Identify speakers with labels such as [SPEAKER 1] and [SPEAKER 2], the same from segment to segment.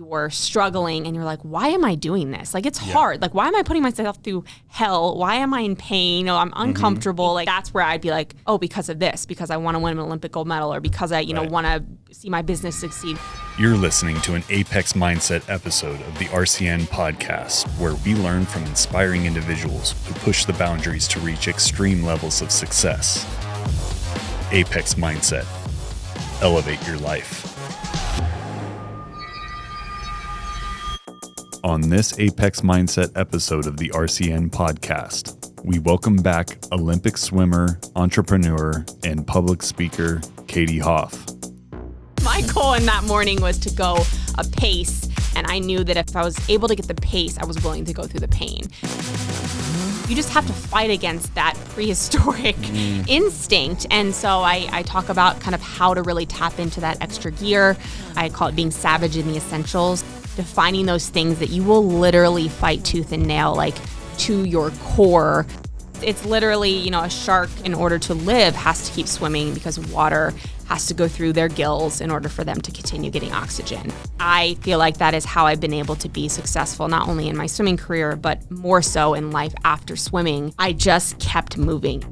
[SPEAKER 1] you're struggling and you're like, why am I doing this? Like, it's hard. Like, why am I putting myself through hell? Why am I in pain? Oh, I'm uncomfortable. Like, that's where I'd be like, oh, because of this, because I want to win an Olympic gold medal, or because I, want to see my business succeed.
[SPEAKER 2] You're listening to an Apex Mindset episode of the RCN podcast, where we learn from inspiring individuals who push the boundaries to reach extreme levels of success. Apex Mindset. Elevate your life. On this Apex Mindset episode of the RCN podcast, we welcome back Olympic swimmer, entrepreneur, and public speaker, Katie Hoff.
[SPEAKER 1] My goal in that morning was to go a pace, and I knew that if I was able to get the pace, I was willing to go through the pain. You just have to fight against that prehistoric instinct. And so I talk about kind of how to really tap into that extra gear. I call it being savage in the essentials, defining those things that you will literally fight tooth and nail, like to your core. It's literally, a shark, in order to live, has to keep swimming because water has to go through their gills in order for them to continue getting oxygen. I feel like that is how I've been able to be successful, not only in my swimming career, but more so in life after swimming. I just kept moving.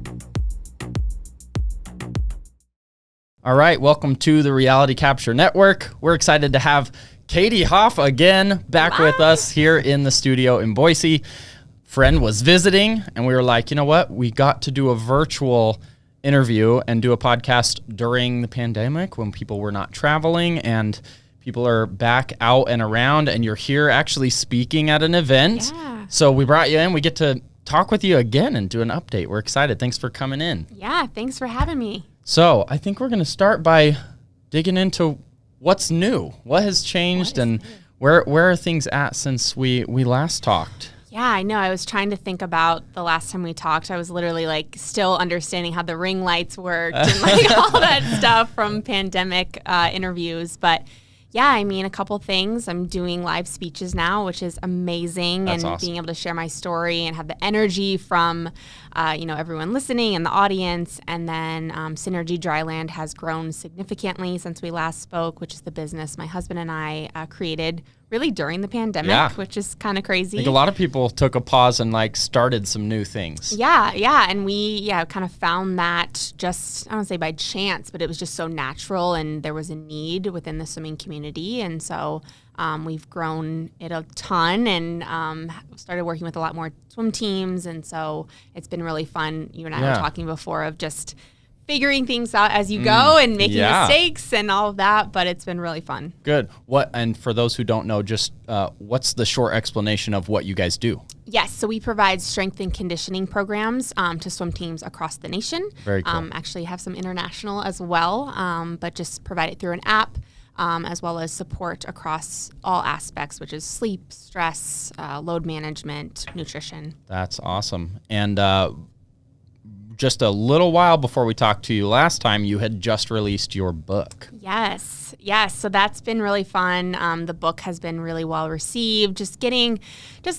[SPEAKER 3] All right, welcome to the Reality Capture Network. We're excited to have Katie Hoff again back with us here in the studio in Boise. Friend was visiting, and we were like, you know what? We got to do a virtual interview and do a podcast during the pandemic when people were not traveling and people are back out and around, and you're here actually speaking at an event.
[SPEAKER 1] Yeah.
[SPEAKER 3] So we brought you in. We get to talk with you again and do an update. We're excited. Thanks for coming in.
[SPEAKER 1] Yeah, thanks for having me.
[SPEAKER 3] So I think we're going to start by digging into what's new, what has changed, and where are things at since we last talked?
[SPEAKER 1] Yeah, I know. I was trying to think about the last time we talked. I was literally still understanding how the ring lights worked and all that stuff from pandemic interviews. But yeah, I mean, a couple things. I'm doing live speeches now, which is amazing.
[SPEAKER 3] That's
[SPEAKER 1] and
[SPEAKER 3] awesome.
[SPEAKER 1] Being able to share my story and have the energy from, everyone listening and the audience. And then Synergy Dryland has grown significantly since we last spoke, which is the business my husband and I created really during the pandemic, which is kind of crazy.
[SPEAKER 3] I think a lot of people took a pause and started some new things.
[SPEAKER 1] Yeah. And we kind of found that just, I don't say by chance, but it was just so natural, and there was a need within the swimming community. And so we've grown it a ton and started working with a lot more swim teams. And so it's been really fun. You and I were talking before of just figuring things out as you go and making mistakes and all of that, but it's been really fun.
[SPEAKER 3] Good. And for those who don't know, just what's the short explanation of what you guys do?
[SPEAKER 1] Yes, so we provide strength and conditioning programs to swim teams across the nation.
[SPEAKER 3] Very cool.
[SPEAKER 1] Actually have some international as well, but just provide it through an app, as well as support across all aspects, which is sleep, stress, load management, nutrition.
[SPEAKER 3] That's awesome. And just a little while before we talked to you last time, you had just released your book.
[SPEAKER 1] Yes. So that's been really fun. The book has been really well received. Just getting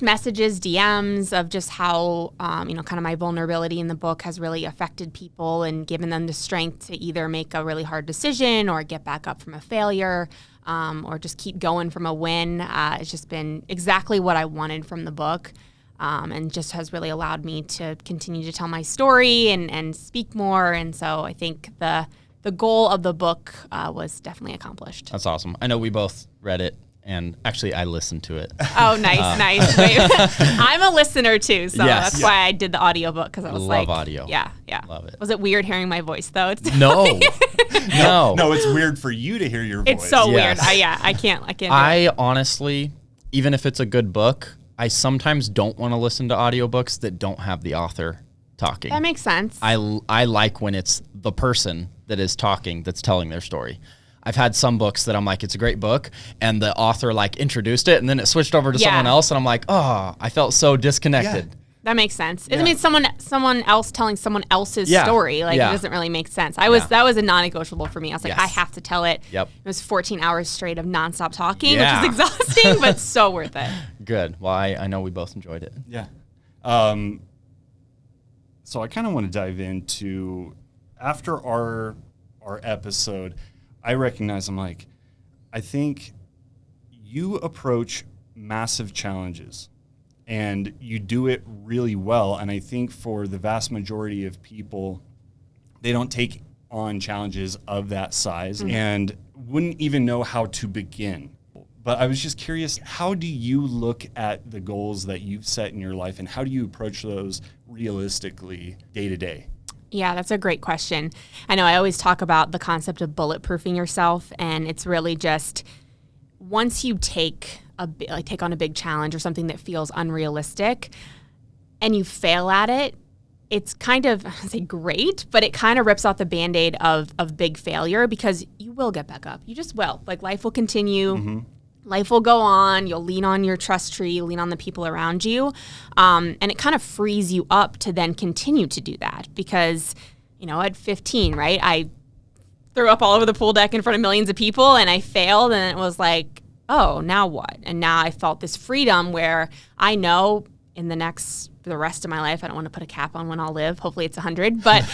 [SPEAKER 1] messages, DMs of just how, kind of my vulnerability in the book has really affected people and given them the strength to either make a really hard decision or get back up from a failure, or just keep going from a win. It's just been exactly what I wanted from the book. And just has really allowed me to continue to tell my story and speak more. And so I think the goal of the book was definitely accomplished.
[SPEAKER 3] That's awesome. I know we both read it, and actually I listened to it.
[SPEAKER 1] Oh, nice. Wait, I'm a listener too, so that's why I did the audiobook, because I was
[SPEAKER 3] love audio.
[SPEAKER 1] Yeah.
[SPEAKER 3] Love it.
[SPEAKER 1] Was it weird hearing my voice though?
[SPEAKER 3] No.
[SPEAKER 2] No, it's weird for you to hear your voice.
[SPEAKER 1] It's so weird. I can't.
[SPEAKER 3] I honestly, even if it's a good book, I sometimes don't want to listen to audiobooks that don't have the author talking.
[SPEAKER 1] That makes sense.
[SPEAKER 3] I like when it's the person that is talking that's telling their story. I've had some books that I'm like, it's a great book, and the author introduced it, and then it switched over to someone else, and I'm like, oh, I felt so disconnected.
[SPEAKER 1] Yeah. That makes sense. I mean, someone else telling someone else's story. It doesn't really make sense. That was a non-negotiable for me. I was like, I have to tell it.
[SPEAKER 3] Yep.
[SPEAKER 1] It was 14 hours straight of nonstop talking, which is exhausting, but so worth it.
[SPEAKER 3] Good. Well, I know we both enjoyed it.
[SPEAKER 2] Yeah. So I kind of want to dive into, after our episode, I recognize, I'm like, I think you approach massive challenges and you do it really well. And I think for the vast majority of people, they don't take on challenges of that size and wouldn't even know how to begin. But I was just curious, how do you look at the goals that you've set in your life and how do you approach those realistically day to day?
[SPEAKER 1] Yeah, that's a great question. I know I always talk about the concept of bulletproofing yourself, and it's really just once you take on a big challenge or something that feels unrealistic and you fail at it, it's kind of, I say great, but it kind of rips off the Band-Aid of big failure because you will get back up. You just will. Like life will continue. Life will go on. You'll lean on your trust tree, lean on the people around you. And it kind of frees you up to then continue to do that because, at 15, right, I threw up all over the pool deck in front of millions of people and I failed and it was like, oh, now what? And now I felt this freedom where I know for the rest of my life, I don't want to put a cap on when I'll live. Hopefully it's 100. But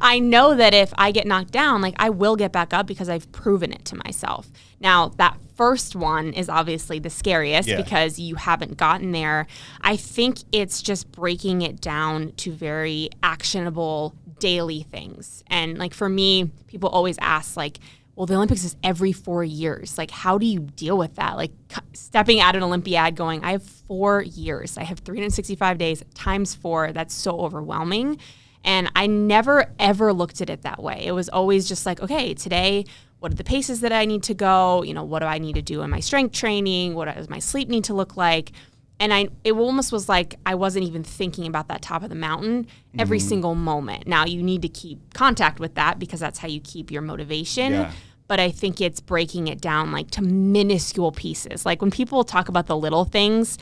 [SPEAKER 1] I know that if I get knocked down, like I will get back up because I've proven it to myself. Now, that first one is obviously the scariest because you haven't gotten there. I think it's just breaking it down to very actionable daily things. And like for me, people always ask like, well, the Olympics is every 4 years. Like, how do you deal with that? Like, stepping at an Olympiad going, I have 4 years. I have 365 days times 4. That's so overwhelming. And I never, ever looked at it that way. It was always just like, okay, today, what are the paces that I need to go? What do I need to do in my strength training? What does my sleep need to look like? And it almost was like I wasn't even thinking about that top of the mountain every single moment. Now, you need to keep contact with that because that's how you keep your motivation. Yeah. But I think it's breaking it down like to minuscule pieces. Like when people talk about the little things,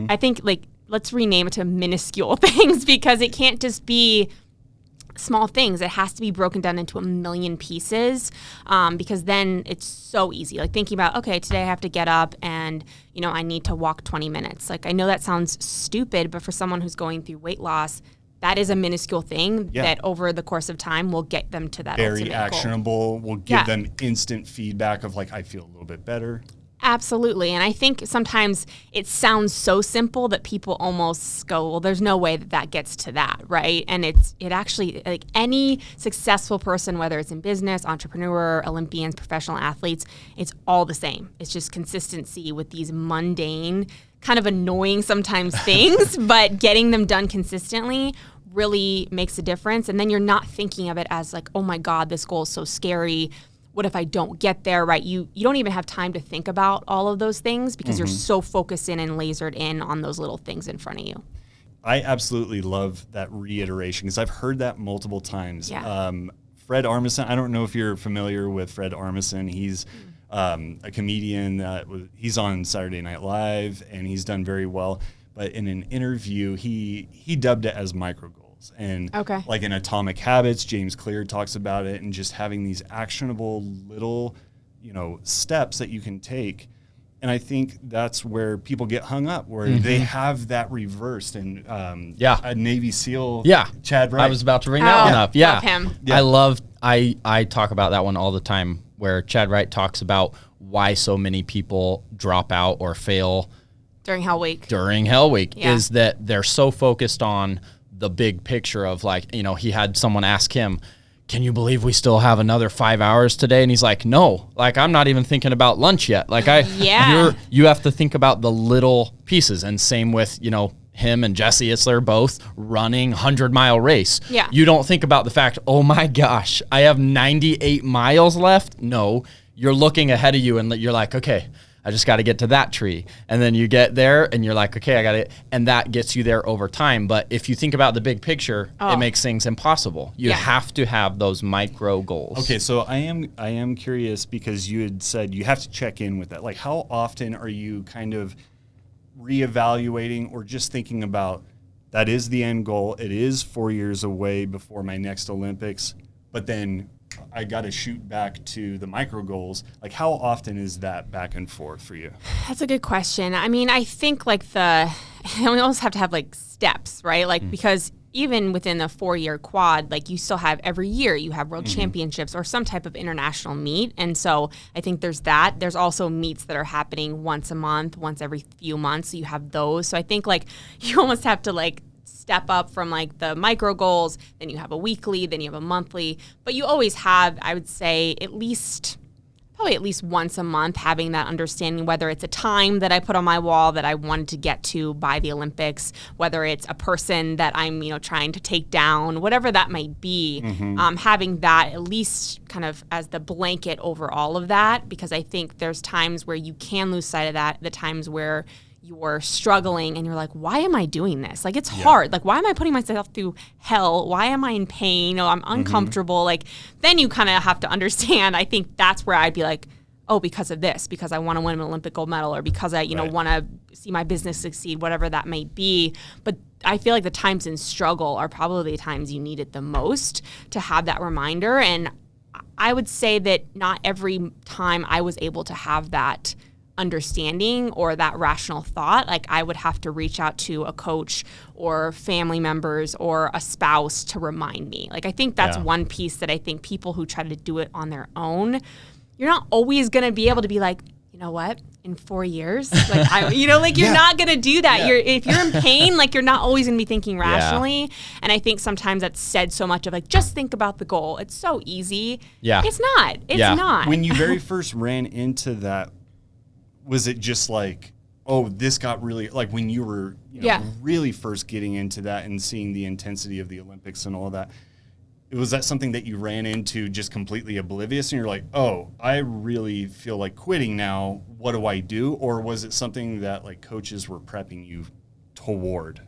[SPEAKER 1] I think like let's rename it to minuscule things because it can't just be small things. It has to be broken down into a million pieces because then it's so easy. Like thinking about, okay, today I have to get up and, I need to walk 20 minutes. Like I know that sounds stupid, but for someone who's going through weight loss, that is a minuscule thing that over the course of time will get them to that
[SPEAKER 2] very
[SPEAKER 1] ultimate
[SPEAKER 2] actionable, will give them instant feedback of like, I feel a little bit better.
[SPEAKER 1] Absolutely. And I think sometimes it sounds so simple that people almost go, well, there's no way that gets to that, right? And it actually, like any successful person, whether it's in business, entrepreneur, Olympians, professional athletes, it's all the same. It's just consistency with these mundane, kind of annoying sometimes things, but getting them done consistently really makes a difference. And then you're not thinking of it as like, oh my God, this goal is so scary. What if I don't get there, right? You don't even have time to think about all of those things because you're so focused in and lasered in on those little things in front of you.
[SPEAKER 2] I absolutely love that reiteration because I've heard that multiple times.
[SPEAKER 1] Yeah.
[SPEAKER 2] Fred Armisen, I don't know if you're familiar with Fred Armisen. He's a comedian. He's on Saturday Night Live, and he's done very well. But in an interview, he dubbed it as micro goals. And like in Atomic Habits, James Clear talks about it, and just having these actionable little, steps that you can take. And I think that's where people get hung up, where they have that reversed. And a Navy SEAL, Chad Wright.
[SPEAKER 3] I was about to bring that one up. Yeah,
[SPEAKER 1] love him.
[SPEAKER 3] Yeah. I talk about that one all the time, where Chad Wright talks about why so many people drop out or fail
[SPEAKER 1] during Hell Week.
[SPEAKER 3] Is that they're so focused on the big picture of like, he had someone ask him, can you believe we still have another 5 hours today? And he's like, no, like I'm not even thinking about lunch yet. Like you have to think about the little pieces. And same with, him and Jesse Itzler both running 100-mile race.
[SPEAKER 1] Yeah.
[SPEAKER 3] You don't think about the fact, oh my gosh, I have 98 miles left. No, you're looking ahead of you and you're like, okay, I just got to get to that tree. And then you get there and you're like, okay, I got it. And that gets you there over time. But if you think about the big picture, it makes things impossible. You have to have those micro goals.
[SPEAKER 2] Okay, so I am curious because you had said you have to check in with that. Like how often are you kind of reevaluating or just thinking about that is the end goal. It is 4 years away before my next Olympics, but then I got to shoot back to the micro goals. Like how often is that back and forth for you?
[SPEAKER 1] That's a good question. I mean, I think like we almost have to have like steps, right? Like because even within a 4-year quad, like you still have every year you have world championships or some type of international meet. And so I think there's that. There's also meets that are happening once a month, once every few months. So you have those. So I think like you almost have to like step up from like the micro goals, then you have a weekly, then you have a monthly, but you always have, I would say, probably at least once a month, having that understanding, whether it's a time that I put on my wall that I wanted to get to by the Olympics, whether it's a person that I'm, trying to take down, whatever that might be, having that at least kind of as the blanket over all of that, because I think there's times where you can lose sight of that, the times where you're struggling and you're like, why am I doing this? Like, it's hard. Like, why am I putting myself through hell? Why am I in pain? I'm uncomfortable. Like, then you kind of have to understand. I think that's where I'd be like, oh, because of this, because I want to win an Olympic gold medal, or because I, want to see my business succeed, whatever that may be. But I feel like the times in struggle are probably the times you need it the most to have that reminder. And I would say that not every time I was able to have that understanding or that rational thought, like I would have to reach out to a coach or family members or a spouse to remind me. Like, I think that's one piece that I think people who try to do it on their own, you're not always going to be able to be like, you know what, in 4 years, like, you're not going to do that. If you're in pain, like, you're not always going to be thinking rationally. And I think sometimes that's said so much of like, just think about the goal. It's so easy. Yeah. It's not. It's not.
[SPEAKER 4] When you very first ran into that, was it just like, oh, this got really, like when you were really first getting into that and seeing the intensity of the Olympics and all that, was that something that you ran into just completely oblivious and you're like, oh, I really feel like quitting now, what do I do? Or was it something that like coaches were prepping you toward?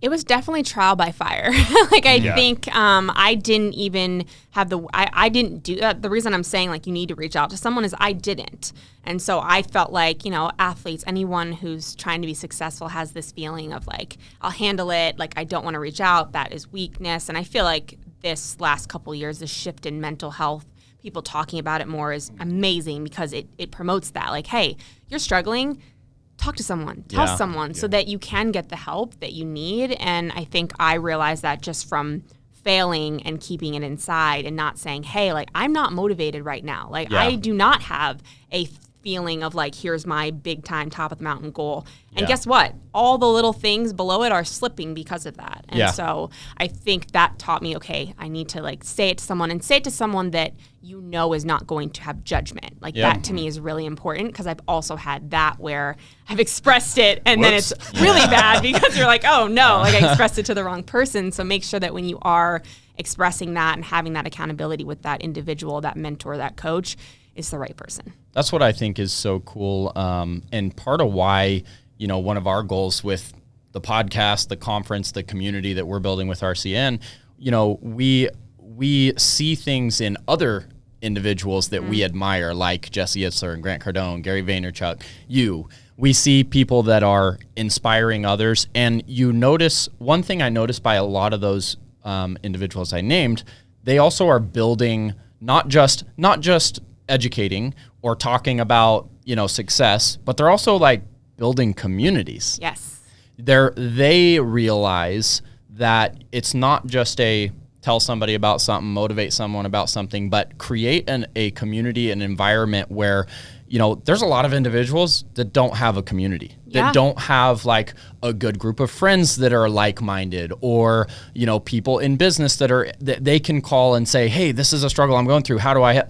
[SPEAKER 1] It was definitely trial by fire. Like, I think I didn't even have I didn't do that. The reason I'm saying like you need to reach out to someone is I didn't. And so I felt like, athletes, anyone who's trying to be successful has this feeling of like, I'll handle it. Like, I don't want to reach out. That is weakness. And I feel like this last couple of years, this shift in mental health, people talking about it more is amazing because it promotes that. Like, hey, you're struggling. Talk to someone, tell someone so that you can get the help that you need. And I think I realized that just from failing and keeping it inside and not saying, hey, like, I'm not motivated right now. Like, I do not have a feeling of like, here's my big time top of the mountain goal. And guess what? All the little things below it are slipping because of that. And so I think that taught me, okay, I need to like say it to someone and say it to someone that is not going to have judgment. Like that to me is really important because I've also had that where I've expressed it and then it's really bad because you're like, oh no, like I expressed it to the wrong person. So make sure that when you are expressing that and having that accountability with that individual, that mentor, that coach, is the right person.
[SPEAKER 3] That's what I think is so cool. And part of why, one of our goals with the podcast, the conference, the community that we're building with RCN, we see things in other individuals that we admire, like Jesse Itzler and Grant Cardone, Gary Vaynerchuk, we see people that are inspiring others. And you notice, one thing I noticed by a lot of those individuals I named, they also are building not just educating or talking about, success, but they're also like building communities.
[SPEAKER 1] Yes.
[SPEAKER 3] They realize that it's not just tell somebody about something, motivate someone about something, but create a community, an environment where, there's a lot of individuals that don't have a community, that don't have like a good group of friends that are like-minded, or, people in business that they can call and say, hey, this is a struggle I'm going through. How do I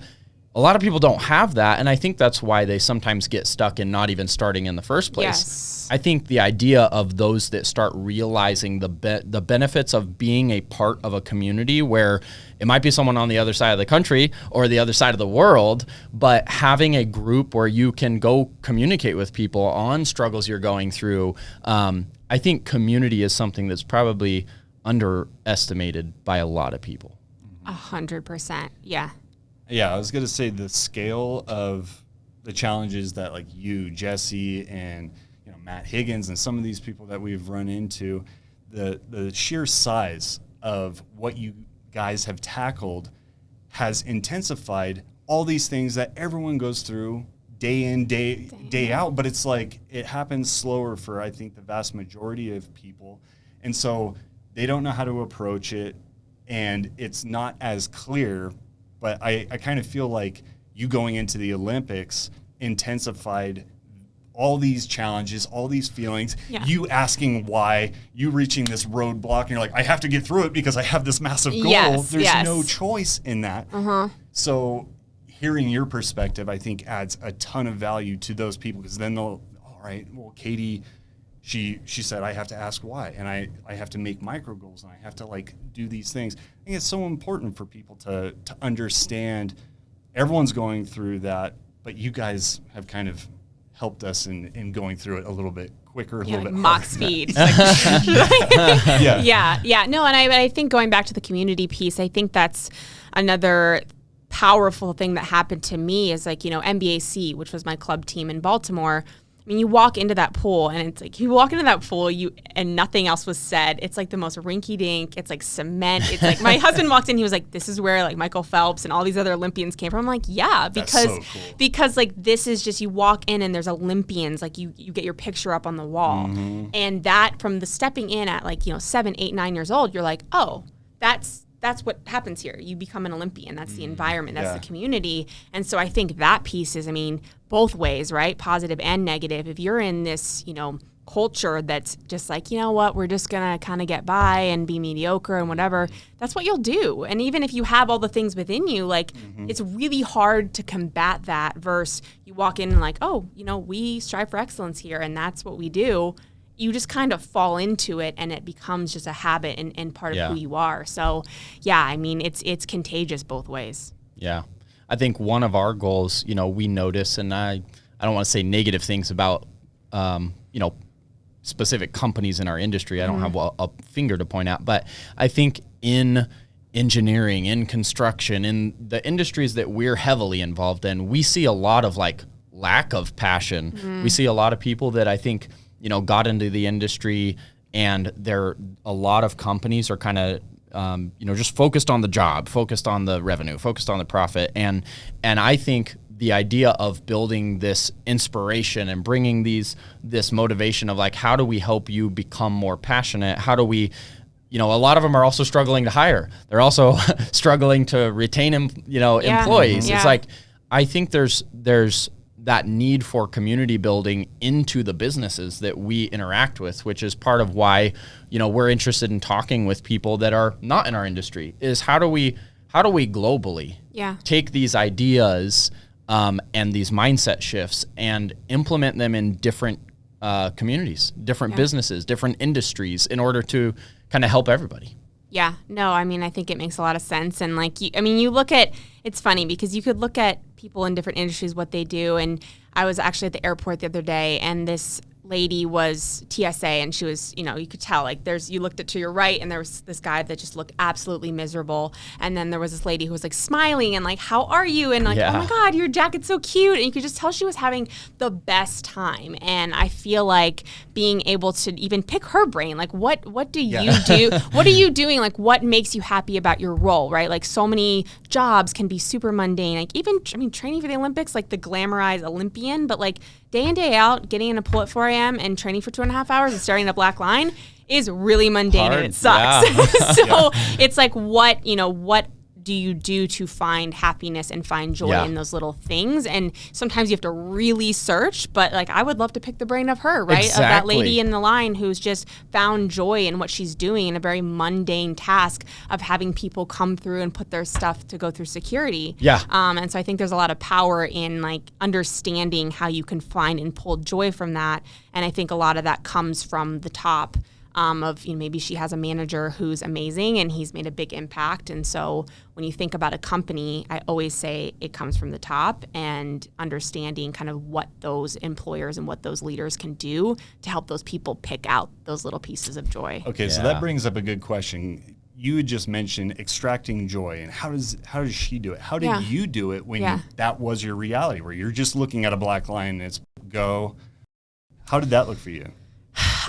[SPEAKER 3] a lot of people don't have that, and I think that's why they sometimes get stuck in not even starting in the first place.
[SPEAKER 1] Yes.
[SPEAKER 3] I think the idea of those that start realizing the benefits of being a part of a community where it might be someone on the other side of the country or the other side of the world, but having a group where you can go communicate with people on struggles you're going through, I think community is something that's probably underestimated by a lot of people.
[SPEAKER 1] 100%, yeah.
[SPEAKER 4] Yeah, I was going to say the scale of the challenges that like you, Jesse, and Matt Higgins and some of these people that we've run into, the sheer size of what you guys have tackled has intensified all these things that everyone goes through day in, day out. But it's like it happens slower for, I think, the vast majority of people. And so they don't know how to approach it, and it's not as clear. But I kind of feel like you going into the Olympics intensified all these challenges, all these feelings, you asking why, you reaching this roadblock, and you're like, I have to get through it because I have this massive goal. There's no choice in that. So hearing your perspective, I think, adds a ton of value to those people, because then they'll, all right, well, Katie, she said I have to ask why, and I have to make micro goals, and I have to like do these things. I think it's so important for people to understand everyone's going through that, but you guys have kind of helped us in going through it a little bit quicker, a little bit
[SPEAKER 1] Mach speed.
[SPEAKER 4] No,
[SPEAKER 1] and I think going back to the community piece, I think that's another powerful thing that happened to me is like, MBAC, which was my club team in Baltimore. I mean, you walk into that pool and it's like, you walk into that pool and nothing else was said. It's like the most rinky dink. It's like cement. It's like my husband walked in, he was like, this is where like Michael Phelps and all these other Olympians came from. I'm like, yeah, because like this is just, you walk in and there's Olympians, like you get your picture up on the wall. And that from the stepping in at like, 7, 8, 9 years old, you're like, oh, that's what happens here. You become an Olympian. That's the environment. That's the community. And so I think that piece is, both ways, right? Positive and negative. If you're in this, culture that's just like, you know what, we're just going to kind of get by and be mediocre and whatever, that's what you'll do. And even if you have all the things within you, like it's really hard to combat that versus you walk in and like, oh, we strive for excellence here and that's what we do. You just kind of fall into it and it becomes just a habit and part of who you are. So it's contagious both ways.
[SPEAKER 3] Yeah. I think one of our goals, we notice, and I don't want to say negative things about, specific companies in our industry. I don't have a finger to point at, but I think in engineering, in construction, in the industries that we're heavily involved in, we see a lot of like lack of passion. We see a lot of people that I think, got into the industry and a lot of companies are kind of, just focused on the job, focused on the revenue, focused on the profit. And I think the idea of building this inspiration and bringing this motivation of like, how do we help you become more passionate? How do we, a lot of them are also struggling to hire. They're also struggling to retain, employees. It's like, I think there's that need for community building into the businesses that we interact with, which is part of why, we're interested in talking with people that are not in our industry, is how do we globally take these ideas and these mindset shifts and implement them in different communities, different businesses, different industries in order to kind of help everybody.
[SPEAKER 1] Yeah, no, I think it makes a lot of sense. And like, you look at, it's funny because you could look at people in different industries, what they do. And I was actually at the airport the other day and this lady was TSA and she was, you could tell like you looked to your right and there was this guy that just looked absolutely miserable. And then there was this lady who was like smiling and like, how are you? And like, oh my God, your jacket's so cute. And you could just tell she was having the best time. And I feel like being able to even pick her brain, like what do you do? What are you doing? Like what makes you happy about your role, right? Like so many jobs can be super mundane. Like even, training for the Olympics, like the glamorized Olympian, but like day in, day out, getting in a pool at 4 a.m. and training for 2.5 hours and starting in a black line is really mundane and it sucks. So it's like, what do you do to find happiness and find joy in those little things? And sometimes you have to really search, but like I would love to pick the brain of her, right? Exactly. Of that lady in the line who's just found joy in what she's doing in a very mundane task of having people come through and put their stuff to go through security. And so I think there's a lot of power in like understanding how you can find and pull joy from that. And I think a lot of that comes from the top. Of maybe she has a manager who's amazing and he's made a big impact. And so when you think about a company, I always say it comes from the top and understanding kind of what those employers and what those leaders can do to help those people pick out those little pieces of joy.
[SPEAKER 4] Okay, so that brings up a good question. You had just mentioned extracting joy, and how does she do it? How did you do it when that was your reality, where you're just looking at a black line and it's go? How did that look for you?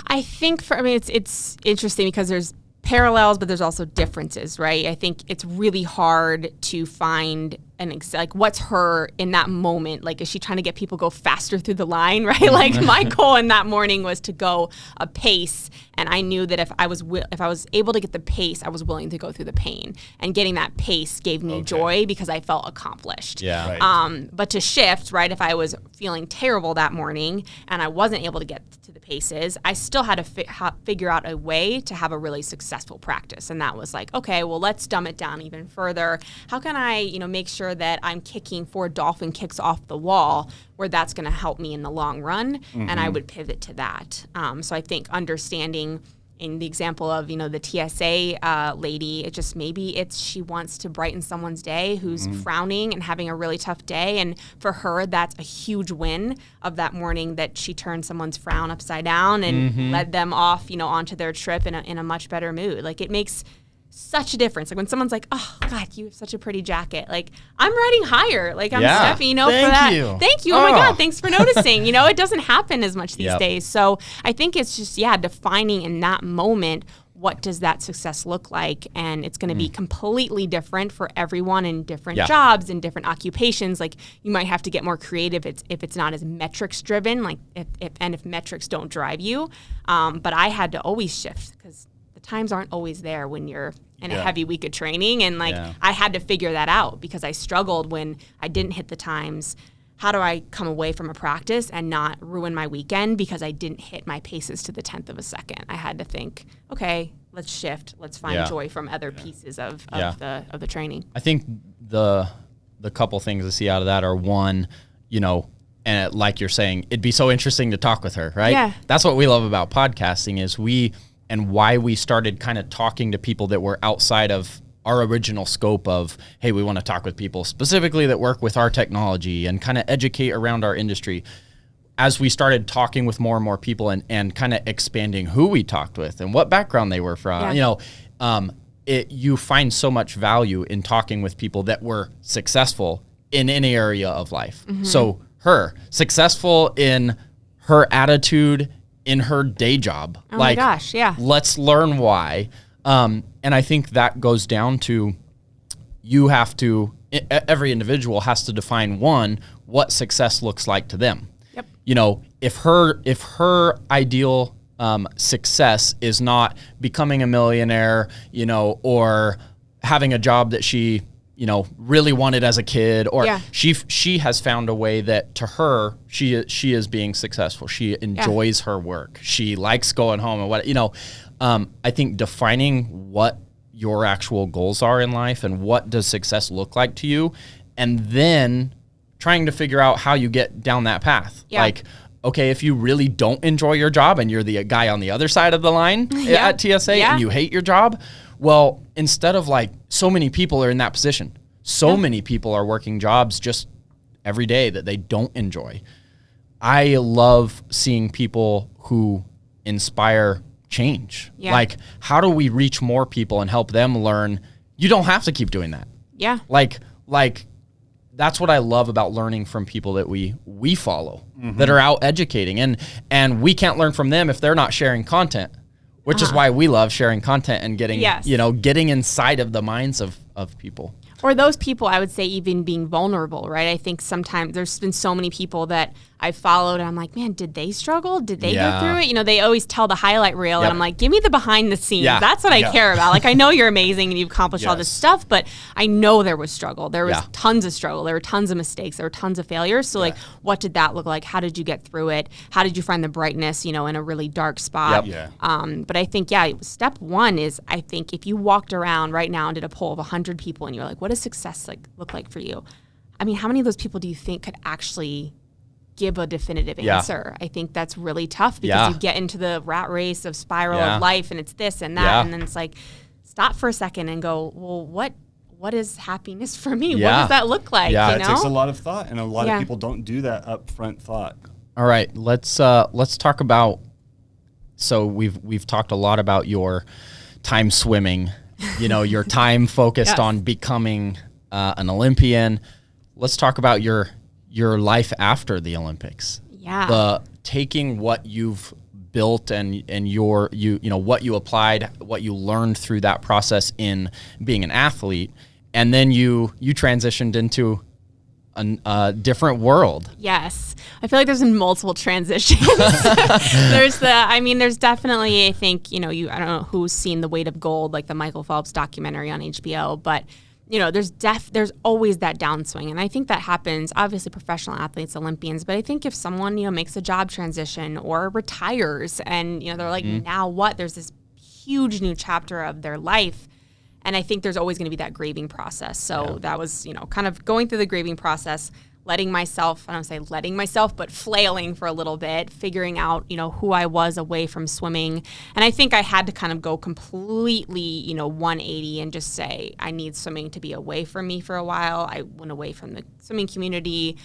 [SPEAKER 1] I think it's interesting because there's parallels, but there's also differences, right? I think it's really hard to find like what's her in that moment? Like, is she trying to get people go faster through the line, right? Like my goal in that morning was to go a pace, and I knew that if I was able to get the pace, I was willing to go through the pain. And getting that pace gave me joy because I felt accomplished.
[SPEAKER 3] Yeah.
[SPEAKER 4] Right.
[SPEAKER 1] But to shift, right, if I was feeling terrible that morning and I wasn't able to get to the paces, I still had to figure out a way to have a really successful practice. And that was like, okay, well, let's dumb it down even further. How can I, make sure that I'm kicking 4 dolphin kicks off the wall where that's going to help me in the long run? Mm-hmm. And I would pivot to that. So I think understanding in the example of, the TSA lady, it just she wants to brighten someone's day who's frowning and having a really tough day. And for her, that's a huge win of that morning that she turned someone's frown upside down and led them off, onto their trip in a much better mood. Like, it makes such a difference. Like when someone's like, "Oh God, you have such a pretty jacket." Like, I'm riding higher. Like, I'm stepping, for that. Thank you. Oh my God, thanks for noticing. It doesn't happen as much these days. So I think it's just defining in that moment, what does that success look like? And it's going to be completely different for everyone in different jobs and different occupations. Like, you might have to get more creative if it's not as metrics driven. Like if metrics don't drive you. But I had to always shift because the times aren't always there when you're in a heavy week of training. And I had to figure that out because I struggled when I didn't hit the times. How do I come away from a practice and not ruin my weekend because I didn't hit my paces to the 10th of a second? I had to think, okay, let's shift. Let's find joy from other pieces of the training.
[SPEAKER 3] I think the couple things I see out of that are, one, and like you're saying, it'd be so interesting to talk with her, right?
[SPEAKER 1] Yeah.
[SPEAKER 3] That's what we love about podcasting is and why we started kind of talking to people that were outside of our original scope of, hey, we want to talk with people specifically that work with our technology and kind of educate around our industry. As we started talking with more and more people and kind of expanding who we talked with and what background they were from, you find so much value in talking with people that were successful in any area of life. Mm-hmm. So her, successful in her attitude, in her day job.
[SPEAKER 1] Oh my gosh, yeah.
[SPEAKER 3] Let's learn why. And I think that goes down to every individual has to define, one, what success looks like to them. Yep. If her ideal success is not becoming a millionaire, or having a job that she, really wanted as a kid, or she has found a way that to her, she is being successful. She enjoys her work. She likes going home and I think defining what your actual goals are in life and what does success look like to you, and then trying to figure out how you get down that path. Yeah. Like, okay, if you really don't enjoy your job and you're the guy on the other side of the line at TSA and you hate your job, well, instead of so many people are in that position. So many people are working jobs just every day that they don't enjoy. I love seeing people who inspire change. Yeah. Like, how do we reach more people and help them learn? You don't have to keep doing that. Yeah. Like that's what I love about learning from people that we follow, that are out educating, and we can't learn from them if they're not sharing content, which is why we love sharing content and getting, getting inside of the minds of people.
[SPEAKER 1] Or those people, I would say, even being vulnerable, right? I think sometimes there's been so many people that I followed and I'm like, man, did they struggle? Did they go through it? They always tell the highlight reel and I'm like, give me the behind the scenes. Yeah. That's what I care about. Like, I know you're amazing and you've accomplished all this stuff, but I know there was struggle. There was tons of struggle. There were tons of mistakes. There were tons of failures. So what did that look like? How did you get through it? How did you find the brightness, in a really dark spot? Yep. Yeah. But I think, step one is, I think if you walked around right now and did a poll of 100 people and you're like, what does success look like for you? I mean, how many of those people do you think could actually give a definitive answer? I think that's really tough because you get into the rat race of spiral of life and it's this and that. And then it's like, stop for a second and go, well, what is happiness for me? What does that look like?
[SPEAKER 4] Yeah, it takes a lot of thought, and a lot of people don't do that upfront thought.
[SPEAKER 3] All right, let's talk about, so we've talked a lot about your time swimming, your time focused on becoming an Olympian. Let's talk about your life after the Olympics. Yeah. The taking what you've built and what you applied, what you learned through that process in being an athlete, and then you transitioned into a different world.
[SPEAKER 1] Yes. I feel like there's multiple transitions. There's definitely, I think, I don't know who's seen The Weight of Gold, like the Michael Phelps documentary on HBO, but there's always that downswing. And I think that happens, obviously professional athletes, Olympians, but I think if someone, makes a job transition or retires and, they're like, now what? There's this huge new chapter of their life. And I think there's always going to be that grieving process. So that was, kind of going through the grieving process, letting myself, I don't say letting myself, but flailing for a little bit, figuring out, who I was away from swimming. And I think I had to kind of go completely, 180 and just say, I need swimming to be away from me for a while. I went away from the swimming community.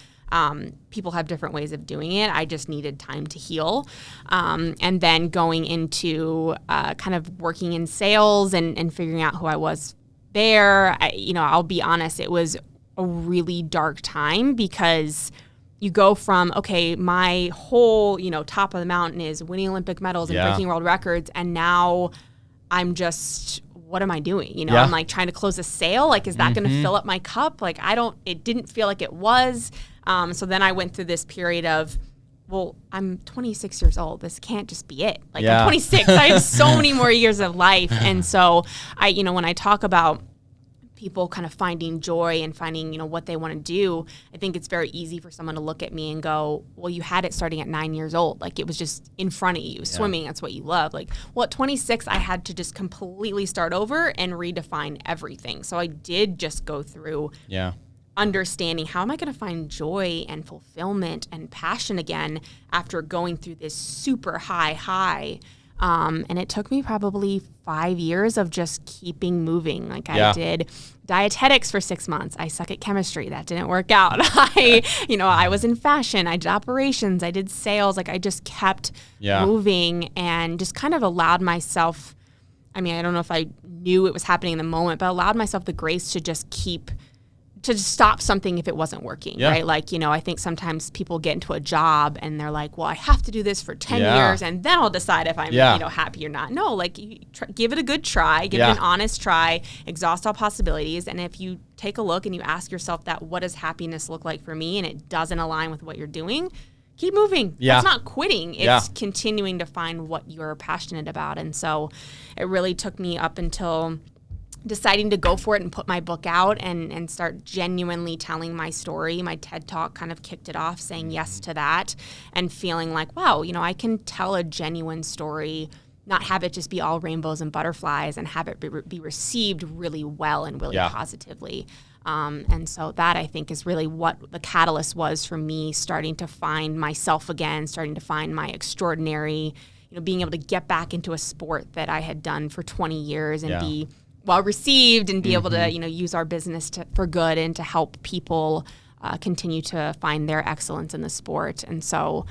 [SPEAKER 1] People have different ways of doing it. I just needed time to heal. And then going into kind of working in sales and figuring out who I was there, I'll be honest, it was a really dark time because you go from, okay, my whole, top of the mountain is winning Olympic medals and breaking world records. And now I'm just, what am I doing? I'm like trying to close a sale. Like, is that going to fill up my cup? Like, it didn't feel like it was. So then I went through this period of, well, I'm 26 years old. This can't just be it. Like, I'm 26. I have so many more years of life. And so when I talk about people kind of finding joy and finding, what they want to do, I think it's very easy for someone to look at me and go, well, you had it starting at 9 years old. Like, it was just in front of you. Swimming, that's what you love. Like, well, at 26, I had to just completely start over and redefine everything. So I did just go through understanding, how am I going to find joy and fulfillment and passion again after going through this super high. And it took me probably 5 years of just keeping moving. Like, I did dietetics for 6 months. I suck at chemistry. That didn't work out. I was in fashion. I did operations. I did sales. Like, I just kept moving and just kind of allowed myself, I don't know if I knew it was happening in the moment, but allowed myself the grace to just stop something if it wasn't working, right? Like, I think sometimes people get into a job and they're like, well, I have to do this for 10 years and then I'll decide if I'm, happy or not. No, like, give it a good try, give it an honest try, exhaust all possibilities. And if you take a look and you ask yourself that, what does happiness look like for me? And it doesn't align with what you're doing, keep moving. It's not quitting. It's continuing to find what you're passionate about. And so it really took me up until deciding to go for it and put my book out and start genuinely telling my story. My TED Talk kind of kicked it off, saying yes to that and feeling like, wow, I can tell a genuine story, not have it just be all rainbows and butterflies, and have it be received really well and really positively. And so that, I think, is really what the catalyst was for me starting to find myself again, starting to find my extraordinary, being able to get back into a sport that I had done for 20 years and be well received and be able to, use our business for good and to help people continue to find their excellence in the sport. And so,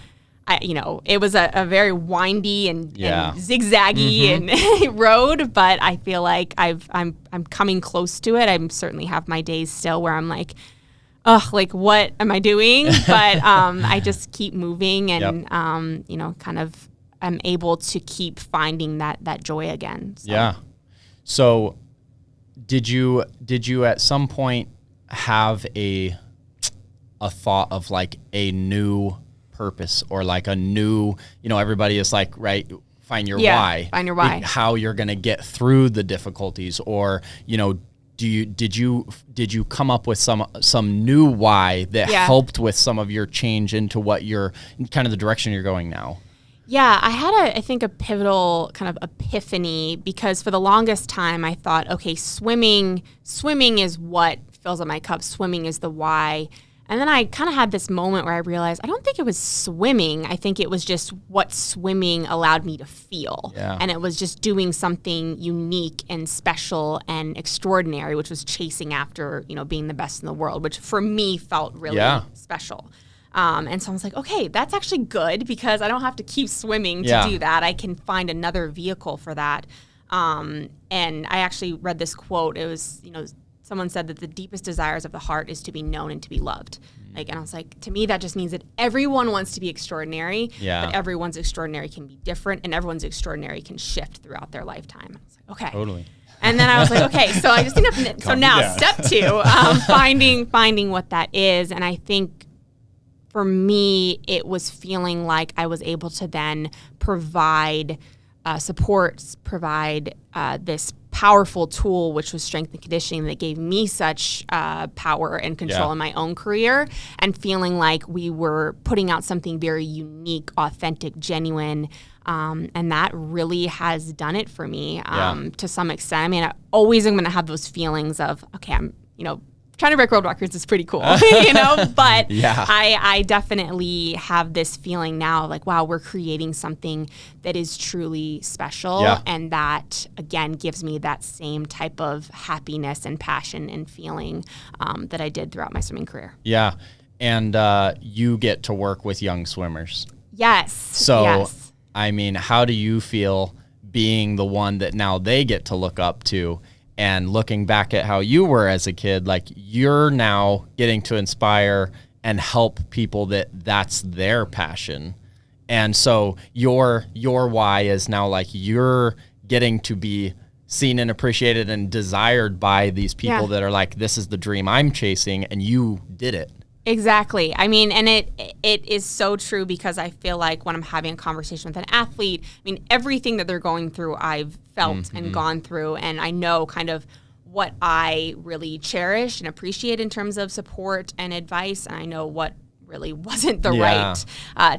[SPEAKER 1] it was a very windy and zigzaggy and road, but I feel like I'm coming close to it. I certainly have my days still where I'm like, like, what am I doing? But I just keep moving and, kind of I'm able to keep finding that joy again. So.
[SPEAKER 3] So did you at some point have a thought of like a new purpose or like a new, everybody is like, right, find your why.
[SPEAKER 1] Find your why.
[SPEAKER 3] How you're going to get through the difficulties, or, did you come up with some new why that helped with some of your change into what you're kind of the direction you're going now?
[SPEAKER 1] Yeah, I had I think a pivotal kind of epiphany, because for the longest time I thought, okay, swimming is what fills up my cup. Swimming is the why. And then I kind of had this moment where I realized I don't think it was swimming. I think it was just what swimming allowed me to feel.
[SPEAKER 3] Yeah.
[SPEAKER 1] And it was just doing something unique and special and extraordinary, which was chasing after, being the best in the world, which for me felt really special. And so I was like, okay, that's actually good, because I don't have to keep swimming to do that. I can find another vehicle for that. And I actually read this quote. It was, someone said that the deepest desires of the heart is to be known and to be loved. And I was like, to me, that just means that everyone wants to be extraordinary, but everyone's extraordinary can be different, and everyone's extraordinary can shift throughout their lifetime. I was like, okay.
[SPEAKER 3] Totally.
[SPEAKER 1] And then I was like, okay, so I just need to, so now step 2, finding what that is. And I think for me, it was feeling like I was able to then provide supports, provide this powerful tool, which was strength and conditioning, that gave me such power and control in my own career, and feeling like we were putting out something very unique, authentic, genuine. And that really has done it for me to some extent. I mean, I always am going to have those feelings of, okay, I'm, trying to break world records is pretty cool, but I definitely have this feeling now like, wow, we're creating something that is truly special. And that, again, gives me that same type of happiness and passion and feeling that I did throughout my swimming career.
[SPEAKER 3] Yeah. And you get to work with young swimmers.
[SPEAKER 1] Yes.
[SPEAKER 3] So, I mean, how do you feel being the one that now they get to look up to? And looking back at how you were as a kid, like you're now getting to inspire and help people that's their passion. And so your why is now like you're getting to be seen and appreciated and desired by these people that are like, this is the dream I'm chasing, and you did it.
[SPEAKER 1] Exactly. I mean, and it is so true, because I feel like when I'm having a conversation with an athlete, I mean, everything that they're going through, I've felt and gone through, and I know kind of what I really cherish and appreciate in terms of support and advice, and I know what really wasn't the right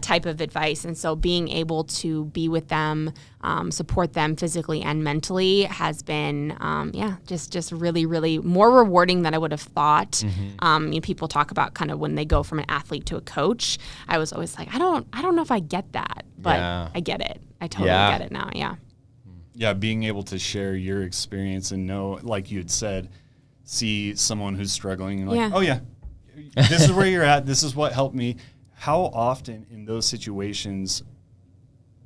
[SPEAKER 1] type of advice. And so being able to be with them, support them physically and mentally has been, just really, really more rewarding than I would have thought. People talk about kind of when they go from an athlete to a coach. I was always like, I don't know if I get that, but I get it. I totally get it now. Yeah.
[SPEAKER 4] Yeah. Being able to share your experience and know, like you had said, see someone who's struggling and like, oh yeah, this is where you're at. This is what helped me. How often in those situations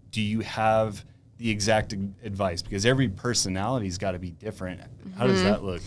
[SPEAKER 4] do you have the exact advice? Because every personality's got to be different. How does that look?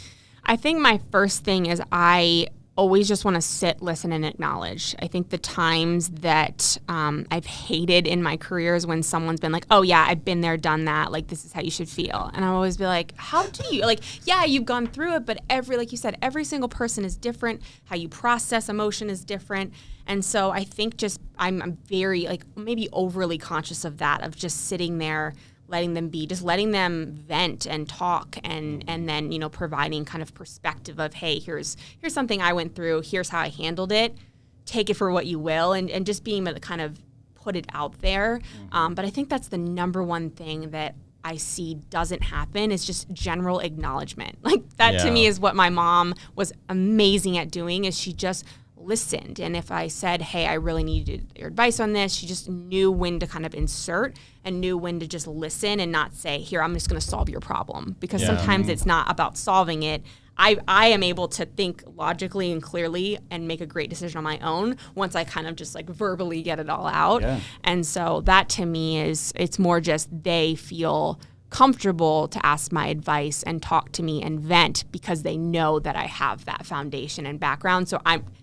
[SPEAKER 1] I think my first thing is I always just want to sit, listen, and acknowledge. I think the times that I've hated in my career is when someone's been like, oh yeah, I've been there, done that. Like, this is how you should feel. And I always be like, how do you, like, yeah, you've gone through it, but like you said, every single person is different. How you process emotion is different. And so I think just, I'm very, like, maybe overly conscious of that, of just sitting there, letting them be, just letting them vent and talk, and then, providing kind of perspective of, hey, here's something I went through, here's how I handled it, take it for what you will, and just being able to kind of put it out there. But I think that's the number one thing that I see doesn't happen, is just general acknowledgement. Like, that to me is what my mom was amazing at doing, is she just listened. And if I said, hey, I really needed your advice on this, she just knew when to kind of insert and knew when to just listen and not say, here, I'm just going to solve your problem. Because sometimes it's not about solving it. I am able to think logically and clearly and make a great decision on my own once I kind of just like verbally get it all out. And so that to me is, it's more just they feel comfortable to ask my advice and talk to me and vent, because they know that I have that foundation and background. So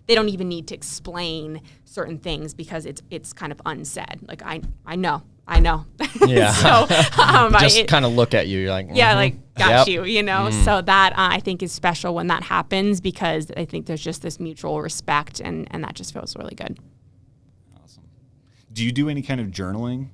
[SPEAKER 1] they don't even need to explain certain things, because it's kind of unsaid. Like, I know.
[SPEAKER 3] Yeah.
[SPEAKER 1] So
[SPEAKER 3] just kind of look at you. You're like,
[SPEAKER 1] like, got you. So that I think is special when that happens, because I think there's just this mutual respect, and that just feels really good.
[SPEAKER 4] Awesome. Do you do any kind of journaling?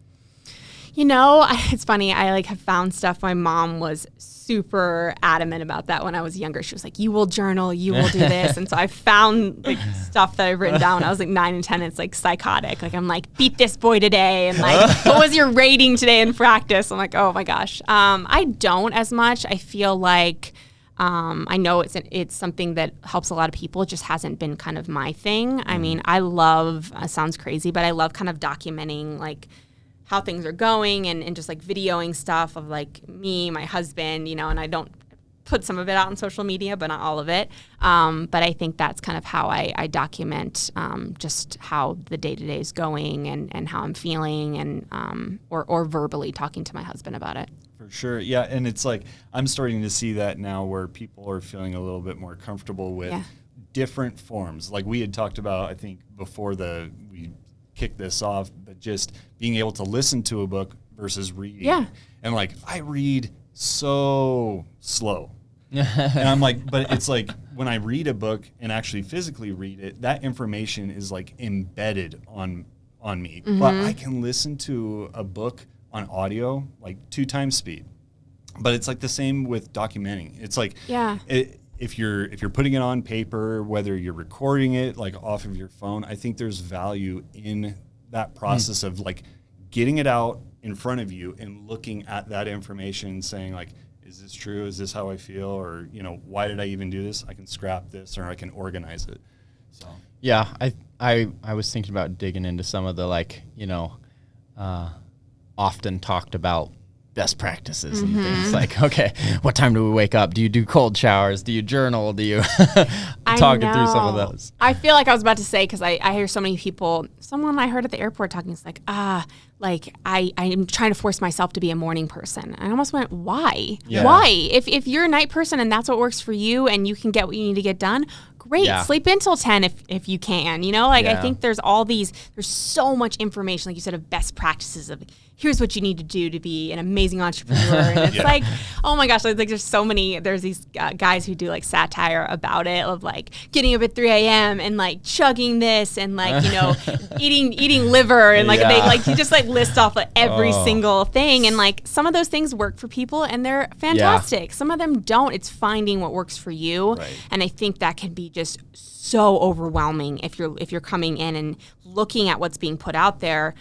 [SPEAKER 1] It's funny. I have found stuff. My mom was super adamant about that when I was younger. She was like, you will journal, you will do this. And so I found stuff that I've written down when I was 9 and 10. It's psychotic. I'm like, beat this boy today. And what was your rating today in practice? I'm like, oh my gosh. I don't as much. I feel like I know it's something that helps a lot of people. It just hasn't been kind of my thing. I mean, I love, sounds crazy, but I love kind of documenting how things are going, and just videoing stuff of me, my husband, and I don't put some of it out on social media, but not all of it. But I think that's kind of how I document just how the day-to-day is going, and how I'm feeling, and or verbally talking to my husband about it.
[SPEAKER 4] For sure. Yeah. And it's I'm starting to see that now, where people are feeling a little bit more comfortable with different forms. Like we had talked about, I think, before we kick this off, but just being able to listen to a book versus reading. And I read so slow. And I'm like, but it's like when I read a book and actually physically read it, that information is like embedded on me. But I can listen to a book on audio like 2 times speed. But it's like the same with documenting. It's like if you're putting it on paper, whether you're recording it like off of your phone, I think there's value in that process of like getting it out in front of you and looking at that information and saying like, is this true? Is this how I feel? Or, why did I even do this? I can scrap this or I can organize it. So
[SPEAKER 3] yeah, I was thinking about digging into some of the like, often talked about best practices and things like, okay, what time do we wake up? Do you do cold showers? Do you journal? Do you talking through some of those?
[SPEAKER 1] I feel like I was about to say, because I hear so many people, someone I heard at the airport talking, is like, I'm trying to force myself to be a morning person. I almost went, why?
[SPEAKER 3] Yeah.
[SPEAKER 1] Why? If you're a night person and that's what works for you and you can get what you need to get done, great.
[SPEAKER 3] Yeah.
[SPEAKER 1] Sleep until 10 if you can. I think there's so much information, like you said, of best practices of here's what you need to do to be an amazing entrepreneur. And it's like, oh my gosh, like there's so many, there's these guys who do like satire about it of like getting up at 3 a.m. and like chugging this and like, eating liver and like they like, you just like list off like every single thing. And like some of those things work for people and they're fantastic. Yeah. Some of them don't. It's finding what works for you. Right. And I think that can be just so overwhelming if you're coming in and looking at what's being put out there,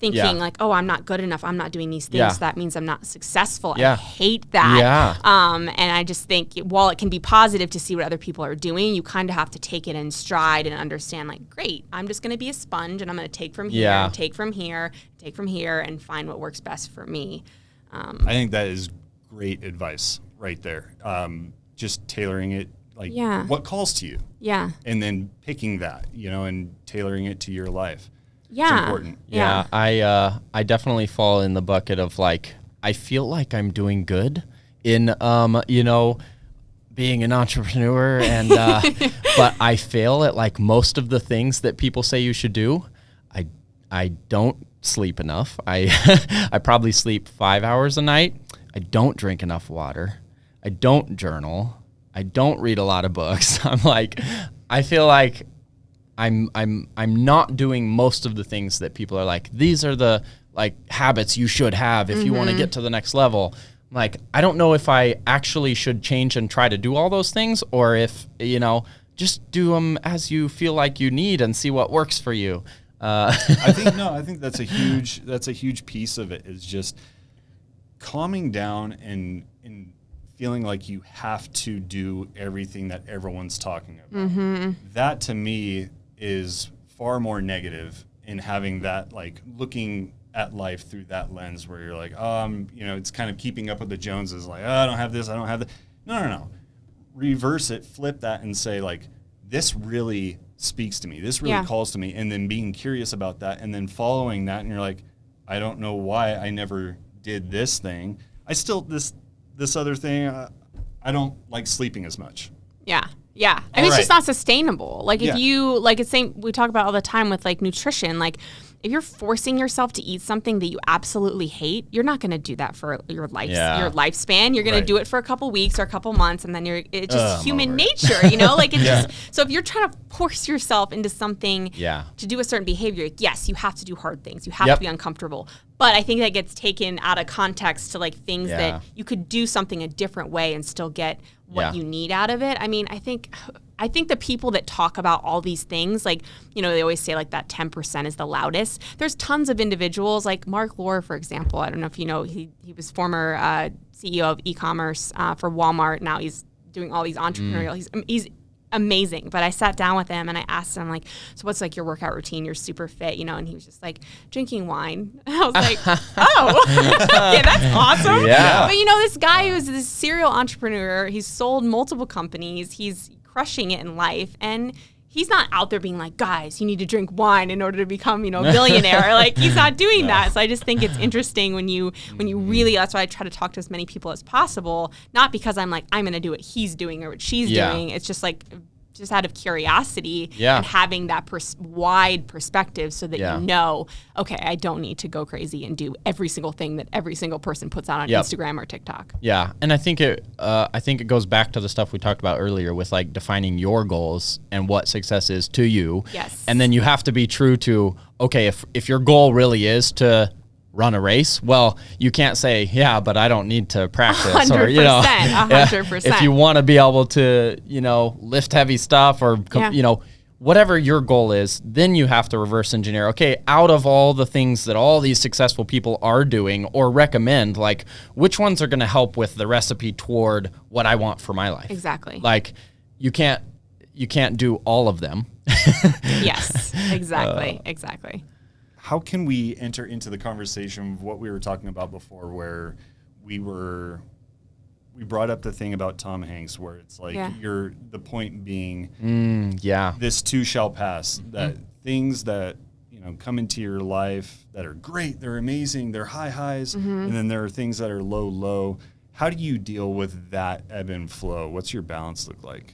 [SPEAKER 1] thinking like, oh, I'm not good enough. I'm not doing these things. So that means I'm not successful. I hate that. Yeah. And I just think while it can be positive to see what other people are doing, you kind of have to take it in stride and understand like, great, I'm just going to be a sponge and I'm going to take from here, and take from here, take from here and find what works best for me.
[SPEAKER 4] I think that is great advice right there. Just tailoring it like what calls to you. Yeah. And then picking that, and tailoring it to your life.
[SPEAKER 1] Yeah.
[SPEAKER 4] It's important.
[SPEAKER 3] Yeah. I definitely fall in the bucket of like, I feel like I'm doing good in, being an entrepreneur and, but I fail at like most of the things that people say you should do. I don't sleep enough. I probably sleep 5 hours a night. I don't drink enough water. I don't journal. I don't read a lot of books. I feel like I'm not doing most of the things that people are like, these are the like habits you should have if you want to get to the next level. Like, I don't know if I actually should change and try to do all those things or if, just do them as you feel like you need and see what works for you.
[SPEAKER 4] I think that's a huge piece of it is just calming down and feeling like you have to do everything that everyone's talking about. That to me is far more negative in having that, like looking at life through that lens where you're like, it's kind of keeping up with the Joneses, like, I don't have this, I don't have that. No. Reverse it, flip that and say like, this really speaks to me. This really calls to me. And then being curious about that and then following that. And you're like, I don't know why I never did this thing. I still, this other thing, I don't like sleeping as much.
[SPEAKER 1] Yeah. Yeah. I mean, it's just not sustainable. Like if you, like it's same, we talk about all the time with like nutrition, like if you're forcing yourself to eat something that you absolutely hate, you're not going to do that for your lifespan. You're going to do it for a couple weeks or a couple months. And then it's just human nature, like it's just, so if you're trying to force yourself into something to do a certain behavior, yes, you have to do hard things. You have to be uncomfortable. But I think that gets taken out of context to like things that you could do something a different way and still get what you need out of it. I mean, I think the people that talk about all these things, like, they always say like that 10% is the loudest. There's tons of individuals like Mark Lohr, for example. I don't know if you know, he was former CEO of e-commerce for Walmart. Now he's doing all these entrepreneurial, he's amazing. But I sat down with him and I asked him like, so what's like your workout routine? You're super fit, and he was just like, drinking wine. And I was like, yeah, that's awesome. Yeah. But this guy who's this serial entrepreneur, he's sold multiple companies. He's crushing it in life. And he's not out there being like, guys, you need to drink wine in order to become, a billionaire. Like he's not doing that. So I just think it's interesting when you really, that's why I try to talk to as many people as possible, not because I'm like, I'm going to do what he's doing or what she's doing. It's just like just out of curiosity
[SPEAKER 3] Yeah.
[SPEAKER 1] and having that wide perspective so that
[SPEAKER 3] Yeah.
[SPEAKER 1] you know, okay, I don't need to go crazy and do every single thing that every single person puts out on
[SPEAKER 3] Yep.
[SPEAKER 1] Instagram or TikTok.
[SPEAKER 3] Yeah, and I think it goes back to the stuff we talked about earlier with like defining your goals and what success is to you.
[SPEAKER 1] Yes.
[SPEAKER 3] And then you have to be true to, okay, if your goal really is to run a race, well, you can't say, yeah, but I don't need to practice.
[SPEAKER 1] 100%,
[SPEAKER 3] or,
[SPEAKER 1] 100%.
[SPEAKER 3] If you want to be able to, lift heavy stuff or, whatever your goal is, then you have to reverse engineer, okay, out of all the things that all these successful people are doing or recommend, like which ones are going to help with the recipe toward what I want for my life?
[SPEAKER 1] Exactly.
[SPEAKER 3] Like you can't do all of them.
[SPEAKER 1] Yes, exactly. Exactly.
[SPEAKER 4] How can we enter into the conversation of what we were talking about before, where we brought up the thing about Tom Hanks, where it's like the point being, this too shall pass. That things that come into your life that are great, they're amazing, they're high highs, and then there are things that are low low. How do you deal with that ebb and flow? What's your balance look like?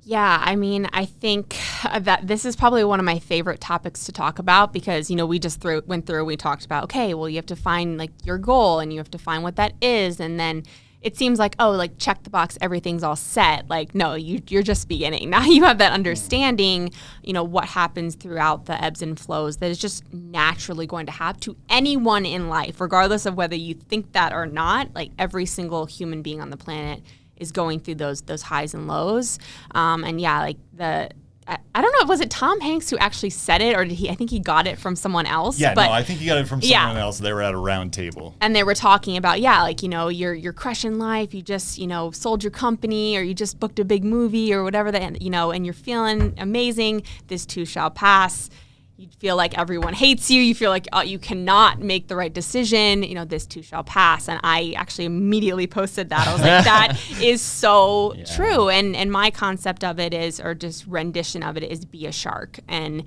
[SPEAKER 1] Yeah, I mean, I think that this is probably one of my favorite topics to talk about because, we just we talked about, okay, well, you have to find like your goal and you have to find what that is. And then it seems like, oh, like check the box, everything's all set. Like, no, you're just beginning. Now you have that understanding, what happens throughout the ebbs and flows that is just naturally going to happen to anyone in life, regardless of whether you think that or not. Like every single human being on the planet is going through those highs and lows. And yeah, like I don't know, was it Tom Hanks who actually said it or I think he got it from someone else?
[SPEAKER 4] Yeah, I think he got it from someone else. They were at a round table.
[SPEAKER 1] And they were talking about, you're crushing life. You just, sold your company or you just booked a big movie or whatever and you're feeling amazing. This too shall pass. You feel like everyone hates you. You feel like you cannot make the right decision. This too shall pass. And I actually immediately posted that. I was like, that is so true. And my concept of it is, or just rendition of it is, be a shark. And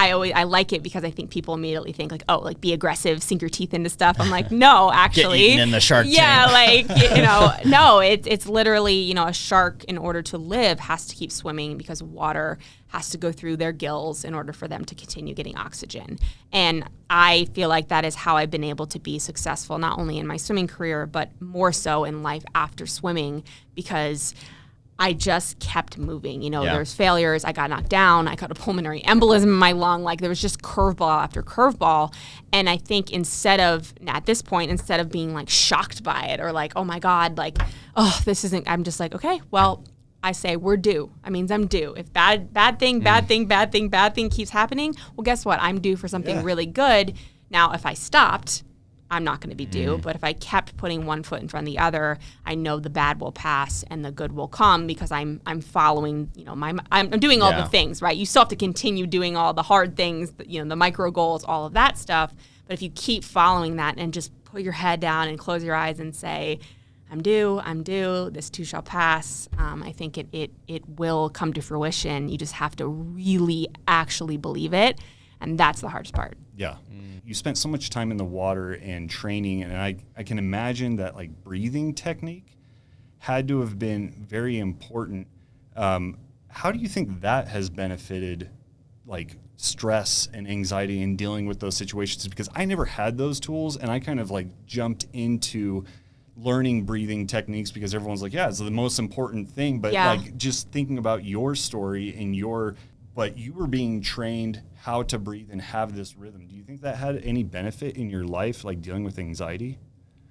[SPEAKER 1] I like it because I think people immediately think like, oh, like be aggressive, sink your teeth into stuff. I'm like, no, actually.
[SPEAKER 3] Get eaten in the shark tank.
[SPEAKER 1] Yeah, like, no, it's literally, a shark in order to live has to keep swimming because water has to go through their gills in order for them to continue getting oxygen. And I feel like that is how I've been able to be successful, not only in my swimming career, but more so in life after swimming because I just kept moving. There's failures. I got knocked down. I got a pulmonary embolism in my lung. Like there was just curveball after curveball. And I think instead of being like shocked by it or like, oh my God, like, oh, this isn't, I'm just like, okay, well, I say we're due. That means I'm due. If bad thing keeps happening, well, guess what? I'm due for something really good. Now, if I stopped, I'm not going to be due. But if I kept putting one foot in front of the other, I know the bad will pass and the good will come because I'm following, I'm doing all the things, right? You still have to continue doing all the hard things, the micro goals, all of that stuff. But if you keep following that and just put your head down and close your eyes and say, I'm due, this too shall pass. I think it will come to fruition. You just have to really actually believe it. And that's the hardest part.
[SPEAKER 4] Yeah. You spent so much time in the water and training, and I can imagine that like breathing technique had to have been very important. How do you think that has benefited like stress and anxiety in dealing with those situations? Because I never had those tools, and I kind of like jumped into learning breathing techniques because everyone's like, yeah, it's the most important thing. But like just thinking about your story and but you were being trained how to breathe and have this rhythm. Do you think that had any benefit in your life, like dealing with anxiety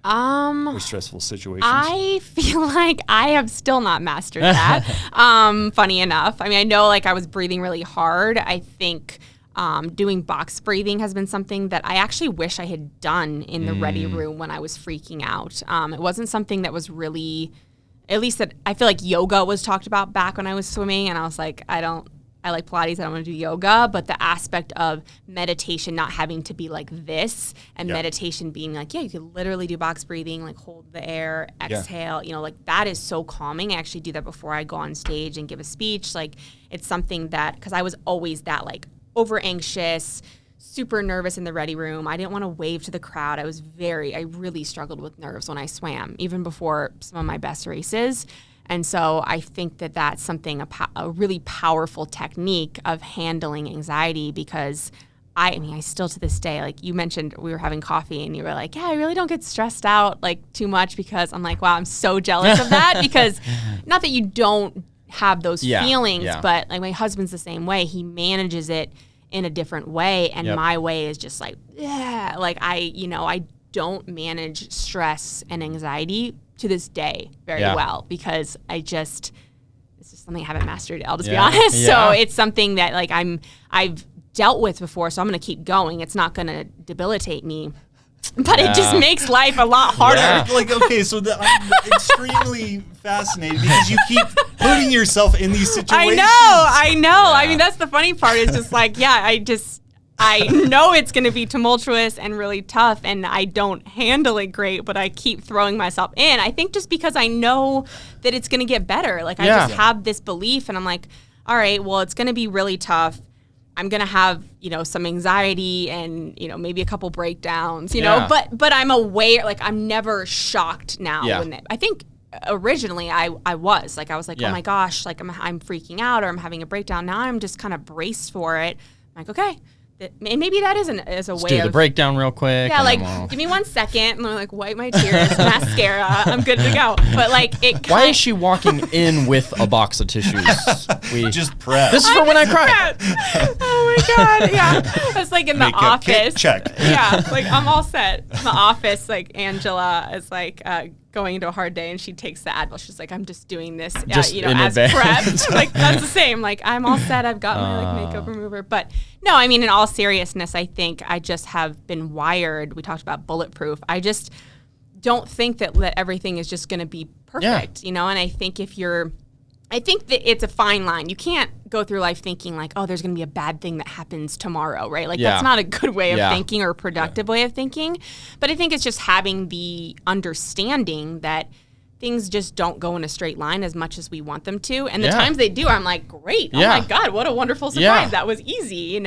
[SPEAKER 4] or stressful situations?
[SPEAKER 1] I feel like I have still not mastered that. Funny enough. I mean, I know like I was breathing really hard. I think doing box breathing has been something that I actually wish I had done in the ready room when I was freaking out. It wasn't something that was really, at least that I feel like yoga was talked about back when I was swimming, and I was like, I like Pilates, I don't want to do yoga, but the aspect of meditation not having to be like this, and meditation being like, you could literally do box breathing, like hold the air, exhale, like that is so calming. I actually do that before I go on stage and give a speech. Like it's something that, because I was always that like over anxious, super nervous in the ready room. I didn't want to wave to the crowd. I really struggled with nerves when I swam, even before some of my best races. And so I think that that's something, a really powerful technique of handling anxiety, because I still to this day, like you mentioned, we were having coffee and you were like, yeah, I really don't get stressed out like too much, because I'm like, wow, I'm so jealous of that, because not that you don't have those feelings, but like my husband's the same way. He manages it in a different way. And my way is just like, like I don't manage stress and anxiety to this day very well, because it's just something I haven't mastered. I'll just be honest. So it's something that like I've dealt with before, so I'm going to keep going. It's not going to debilitate me, but it just makes life a lot harder.
[SPEAKER 4] Like, okay, so I'm extremely fascinated because you keep putting yourself in these situations.
[SPEAKER 1] I know. I mean, that's the funny part. It's just like, I know it's going to be tumultuous and really tough, and I don't handle it great, but I keep throwing myself in. I think just because I know that it's going to get better. Like, I just have this belief, and I'm like, all right, well, it's going to be really tough. I'm going to have, some anxiety and, maybe a couple breakdowns, know, but I'm aware, like I'm never shocked now. I think originally I was like, oh my gosh, like I'm freaking out or I'm having a breakdown. Now I'm just kind of braced for it. I'm like, okay. And maybe that is a
[SPEAKER 3] Let's
[SPEAKER 1] way
[SPEAKER 3] do
[SPEAKER 1] of
[SPEAKER 3] the breakdown real quick.
[SPEAKER 1] Yeah, like give me 1 second, and I'm like wipe my tears, mascara, I'm good to go. But like
[SPEAKER 3] why is she walking in with a box of tissues? We
[SPEAKER 4] just prep.
[SPEAKER 3] This is for when I cry.
[SPEAKER 1] Oh my god, yeah. I was like in the office.
[SPEAKER 4] Check.
[SPEAKER 1] Yeah, like I'm all set. In the office, like Angela is like going into a hard day, and she takes the Advil. She's like, I'm just doing this, as prep. Like that's the same. Like I'm all set. I've got my like makeup remover. But no, I mean, in all seriousness, I think I just have been wired. We talked about bulletproof. I just don't think that everything is just going to be perfect, And I think I think that it's a fine line. You can't go through life thinking like, oh, there's going to be a bad thing that happens tomorrow, right? Like that's not a good way of thinking or a productive way of thinking. But I think it's just having the understanding that things just don't go in a straight line as much as we want them to. And the times they do, I'm like, great. Oh my God, what a wonderful surprise. That was easy,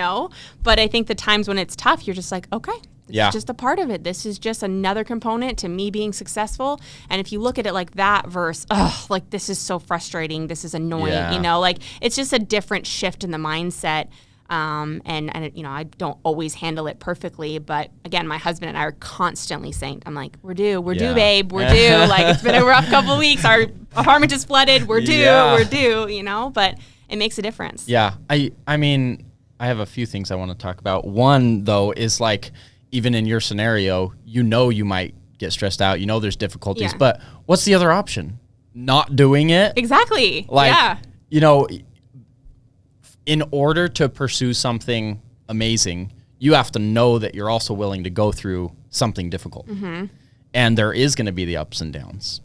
[SPEAKER 1] But I think the times when it's tough, you're just like, okay. It's just a part of it. This is just another component to me being successful. And if you look at it like that versus, like this is so frustrating, this is annoying, like it's just a different shift in the mindset. And I don't always handle it perfectly, but again, my husband and I are constantly saying, I'm like, we're due, babe, we're due. Like it's been a rough couple of weeks. Our apartment just flooded. We're due, but it makes a difference.
[SPEAKER 3] Yeah. I mean, I have a few things I want to talk about. One though is like, even in your scenario, you might get stressed out. There's difficulties, but what's the other option? Not doing it?
[SPEAKER 1] Exactly.
[SPEAKER 3] Like, in order to pursue something amazing, you have to know that you're also willing to go through something difficult. Mm-hmm. And there is going to be the ups and downs.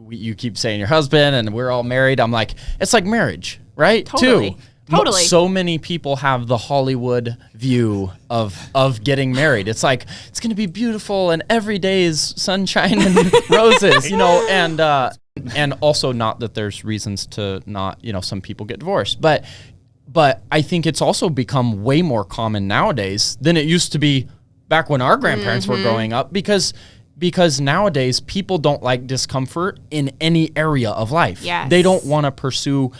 [SPEAKER 3] You keep saying your husband and we're all married. I'm like, it's like marriage, right?
[SPEAKER 1] Totally. Totally.
[SPEAKER 3] So many people have the Hollywood view of getting married. It's like, it's going to be beautiful and every day is sunshine and roses, and also not that there's reasons to not, some people get divorced. But I think it's also become way more common nowadays than it used to be back when our grandparents were growing up, because nowadays people don't like discomfort in any area of life.
[SPEAKER 1] Yes.
[SPEAKER 3] They don't want to pursue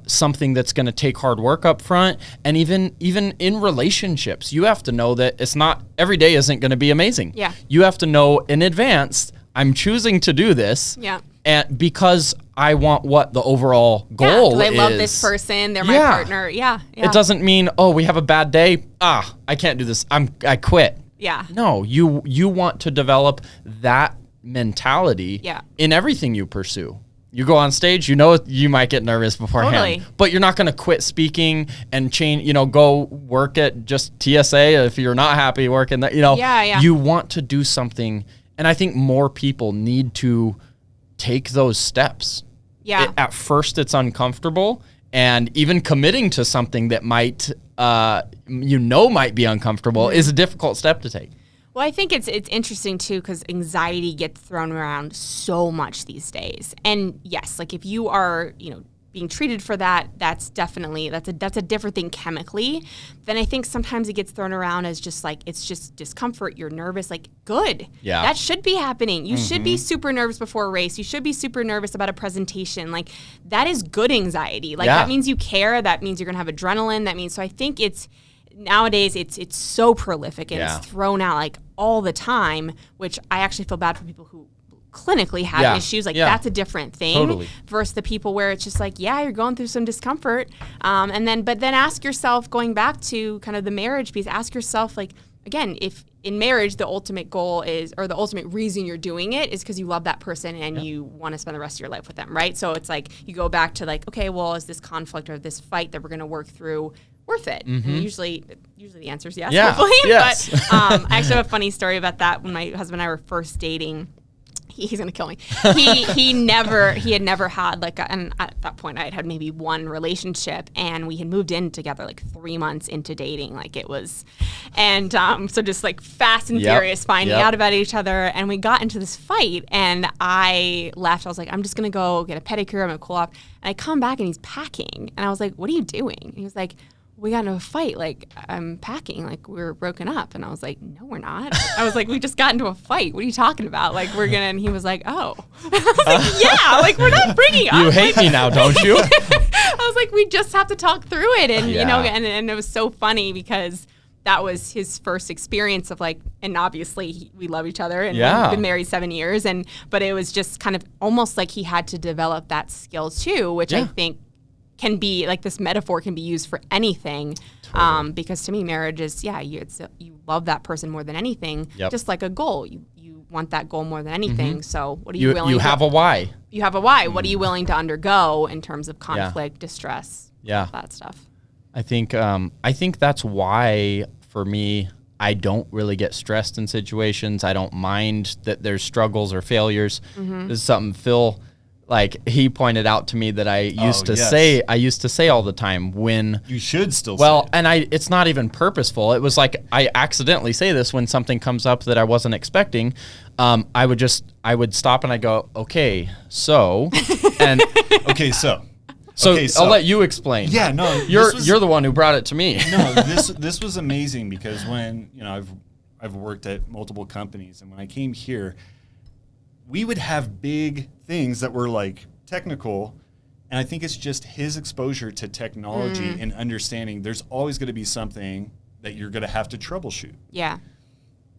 [SPEAKER 3] something that's going to take hard work up front. And even in relationships, you have to know that it's not, every day isn't going to be amazing.
[SPEAKER 1] Yeah.
[SPEAKER 3] You have to know in advance, I'm choosing to do this.
[SPEAKER 1] Yeah.
[SPEAKER 3] And because I want what the overall goal is.
[SPEAKER 1] I love this person. They're my partner. Yeah.
[SPEAKER 3] It doesn't mean, we have a bad day. I can't do this. I quit.
[SPEAKER 1] Yeah.
[SPEAKER 3] No, you want to develop that mentality in everything you pursue. You go on stage, you might get nervous beforehand, but you're not going to quit speaking and change, go work at just TSA if you're not happy working that, You want to do something. And I think more people need to take those steps.
[SPEAKER 1] Yeah.
[SPEAKER 3] At first it's uncomfortable, and even committing to something that might be uncomfortable is a difficult step to take.
[SPEAKER 1] Well, I think it's interesting, too, because anxiety gets thrown around so much these days. And yes, like if you are, being treated for that, that's a different thing chemically. Then I think sometimes it gets thrown around as just like, it's just discomfort, you're nervous, like good.
[SPEAKER 3] Yeah.
[SPEAKER 1] That should be happening. You should be super nervous before a race. You should be super nervous about a presentation. Like that is good anxiety. Like that means you care. That means you're going to have adrenaline. That means, so I think nowadays it's so prolific and it's thrown out like all the time, which I actually feel bad for people who clinically have issues. Like that's a different thing versus the people where it's just like, you're going through some discomfort. But then ask yourself, going back to kind of the marriage piece, ask yourself, like, again, if in marriage, the ultimate goal is, or the ultimate reason you're doing it is because you love that person and you want to spend the rest of your life with them, right? So it's like, you go back to like, okay, well, is this conflict or this fight that we're going to work through worth it? And usually the answer is yes, hopefully.
[SPEAKER 3] Yes.
[SPEAKER 1] But I actually have a funny story about that. When my husband and I were first dating, he's gonna kill me. He had never had like and at that point I had maybe one relationship, and we had moved in together like 3 months into dating, like it was, and so just like fast and furious finding out about each other, and we got into this fight, and I left. I was like, I'm just gonna go get a pedicure, I'm gonna cool off, and I come back and he's packing, and I was like, what are you doing? And he was like, we got into a fight, like I'm packing, like we're broken up. And I was like, no, we're not. I was like, we just got into a fight. What are you talking about? Like and he was like, oh. I was like, yeah, like we're not bringing up.
[SPEAKER 3] You hate me now, don't you?
[SPEAKER 1] I was like, we just have to talk through it. And, you know, and it was so funny because that was his first experience of like, and obviously we love each other and we've been married 7 years. But it was just kind of almost like he had to develop that skill too, which I think can be like, this metaphor can be used for anything. Because to me, marriage is, you love that person more than anything, just like a goal. You want that goal more than anything. So what are you willing to do? You have a why. You have a why. What are you willing to undergo in terms of conflict, distress, that stuff? I think that's why, for me, I don't really get stressed in situations. I don't mind that there's struggles or failures. This is something Phil, like, he pointed out to me that I used to say all the time when you should still say it. And it's not even purposeful. It was like I accidentally say this when something comes up that I wasn't expecting. I would stop and I go, okay, so and
[SPEAKER 4] so
[SPEAKER 3] I'll let you explain. Yeah, no, you're the one who brought it to me.
[SPEAKER 4] No, this was amazing because when, you know, I've worked at multiple companies, and when I came here, we would have big things that were like technical, and I think it's just his exposure to technology and understanding there's always going to be something that you're going to have to troubleshoot. Yeah.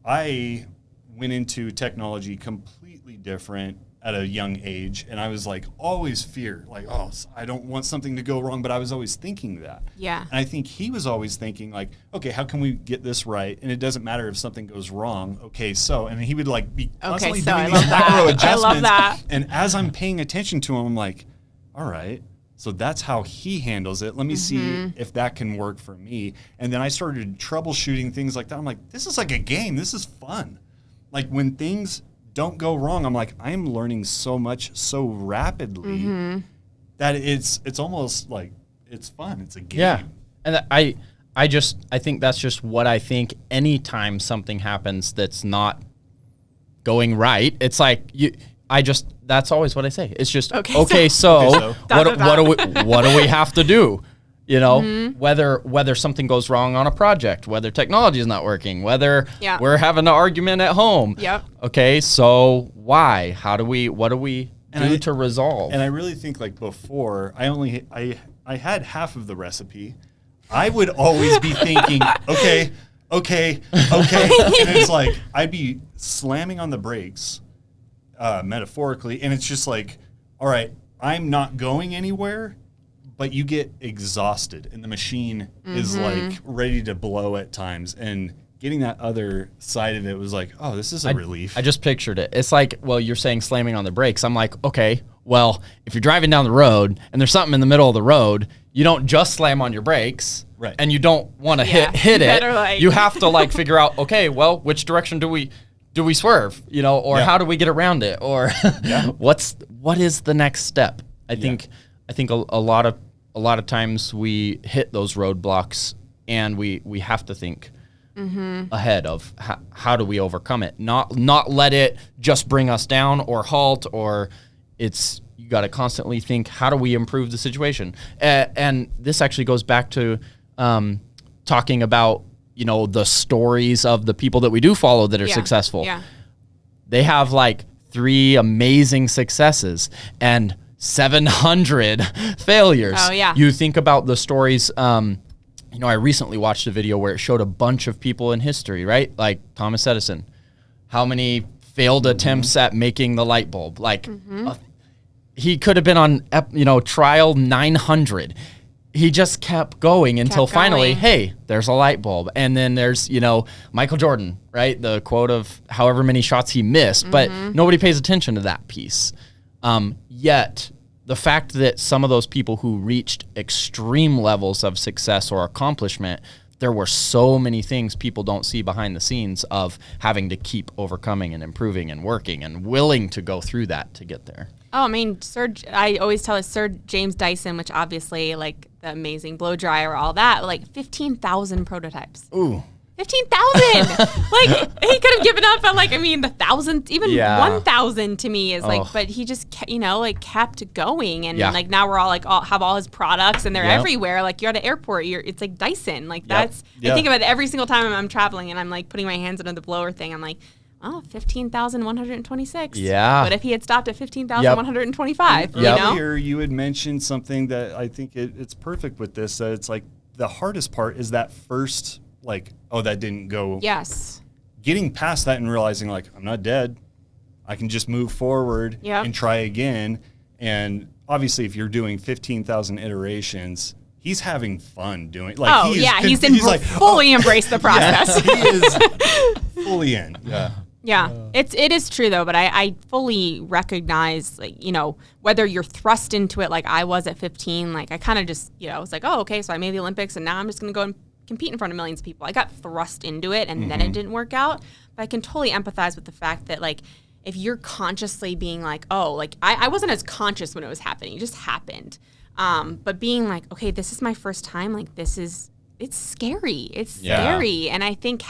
[SPEAKER 4] I went into technology completely different at a young age, and I was like always fear, like, oh, I don't want something to go wrong, but I was always thinking that. Yeah. And I think he was always thinking like, okay, how can we get this right? And it doesn't matter if something goes wrong. Okay, so, and he would like be constantly doing these micro adjustments. I love that. And as I'm paying attention to him, I'm like, all right, so that's how he handles it. Let me see if that can work for me. And then I started troubleshooting things like that. I'm like, this is like a game. This is fun. Like when things don't go wrong, I'm like, I'm learning so much so rapidly that it's almost like it's fun. It's a game. Yeah.
[SPEAKER 3] And I think that's just what I think anytime something happens that's not going right, it's like that's always what I say. It's just okay, so what do we have to do? You know, whether something goes wrong on a project, whether technology is not working, whether we're having an argument at home. Yep. Okay, so why? What do we do to resolve?
[SPEAKER 4] And I really think like before, I had half of the recipe. I would always be thinking, okay. And it's like I'd be slamming on the brakes, metaphorically, and it's just like, all right, I'm not going anywhere. But you get exhausted, and the machine is like ready to blow at times. And getting that other side of it was like, oh, this is a relief.
[SPEAKER 3] I just pictured it. It's like, well, you're saying slamming on the brakes. I'm like, okay, well, if you're driving down the road and there's something in the middle of the road, you don't just slam on your brakes, right? And you don't want to hit it. You have to like figure out, okay, well, which direction do we swerve, you know, or how do we get around it, or what is the next step? I think a lot of times we hit those roadblocks, and we have to think ahead of how do we overcome it. Not let it just bring us down or halt, or you got to constantly think, how do we improve the situation? And this actually goes back to talking about, you know, the stories of the people that we do follow that are successful.
[SPEAKER 1] Yeah.
[SPEAKER 3] They have like 3 amazing successes and 700 failures.
[SPEAKER 1] Oh, yeah.
[SPEAKER 3] You think about the stories. You know, I recently watched a video where it showed a bunch of people in history, right? Like Thomas Edison. How many failed attempts at making the light bulb? Like, he could have been on, trial 900. He just kept going until finally, hey, there's a light bulb. And then there's, you know, Michael Jordan, right? The quote of however many shots he missed, but nobody pays attention to that piece. Yet the fact that some of those people who reached extreme levels of success or accomplishment, there were so many things people don't see behind the scenes of having to keep overcoming and improving and working and willing to go through that to get there.
[SPEAKER 1] Oh, I mean, I always tell us Sir James Dyson, which obviously, like, the amazing blow dryer, all that, like 15,000 prototypes.
[SPEAKER 3] Ooh.
[SPEAKER 1] 15,000! Like, he could have given up at, like, I mean, the 1,000, even 1,000 to me is like, but he just, kept going. And, like, now we're all, like, have all his products, and they're everywhere. Like, you're at an airport, it's like Dyson. Like, that's, I think about it every single time I'm traveling, and I'm, like, putting my hands under the blower thing. I'm like, 15,126.
[SPEAKER 3] Yeah.
[SPEAKER 1] But if he had stopped at 15,125, you know?
[SPEAKER 4] Earlier, you had mentioned something that I think it's perfect with this. That it's like the hardest part is that first, like, oh, that didn't go.
[SPEAKER 1] Yes.
[SPEAKER 4] Getting past that and realizing, like, I'm not dead. I can just move forward and try again. And obviously, if you're doing 15,000 iterations, he's having fun doing. Like,
[SPEAKER 1] he's like, fully embraced the process.
[SPEAKER 4] He is fully in.
[SPEAKER 1] Yeah, it is true though, but I fully recognize, like, you know, whether you're thrust into it like I was at 15, like I kind of just, you know, I was like, oh, okay, so I made the Olympics and now I'm just going to go and compete in front of millions of people. I got thrust into it and then it didn't work out, but I can totally empathize with the fact that, like, if you're consciously being like, oh, like I wasn't as conscious when it was happening, it just happened. But being like, okay, this is my first time, like it's scary. It's scary. And I think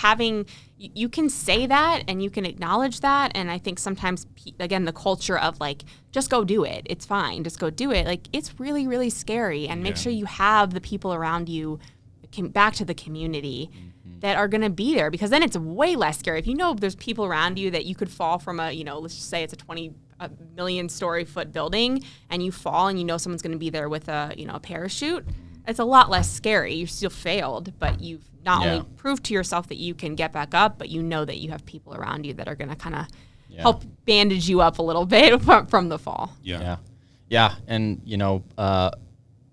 [SPEAKER 1] you can say that and you can acknowledge that. And I think sometimes, again, the culture of like, just go do it. It's fine. Just go do it. Like, it's really, really scary. And make sure you have the people around you, back to the community, that are going to be there, because then it's way less scary. If you know there's people around you that you could fall from a, you know, let's just say it's a 20 million story foot building and you fall and you know someone's going to be there with a, you know, a parachute. It's a lot less scary. You still failed, but you've not only proved to yourself that you can get back up, but you know that you have people around you that are going to kind of help bandage you up a little bit from the fall.
[SPEAKER 3] Yeah. And, you know,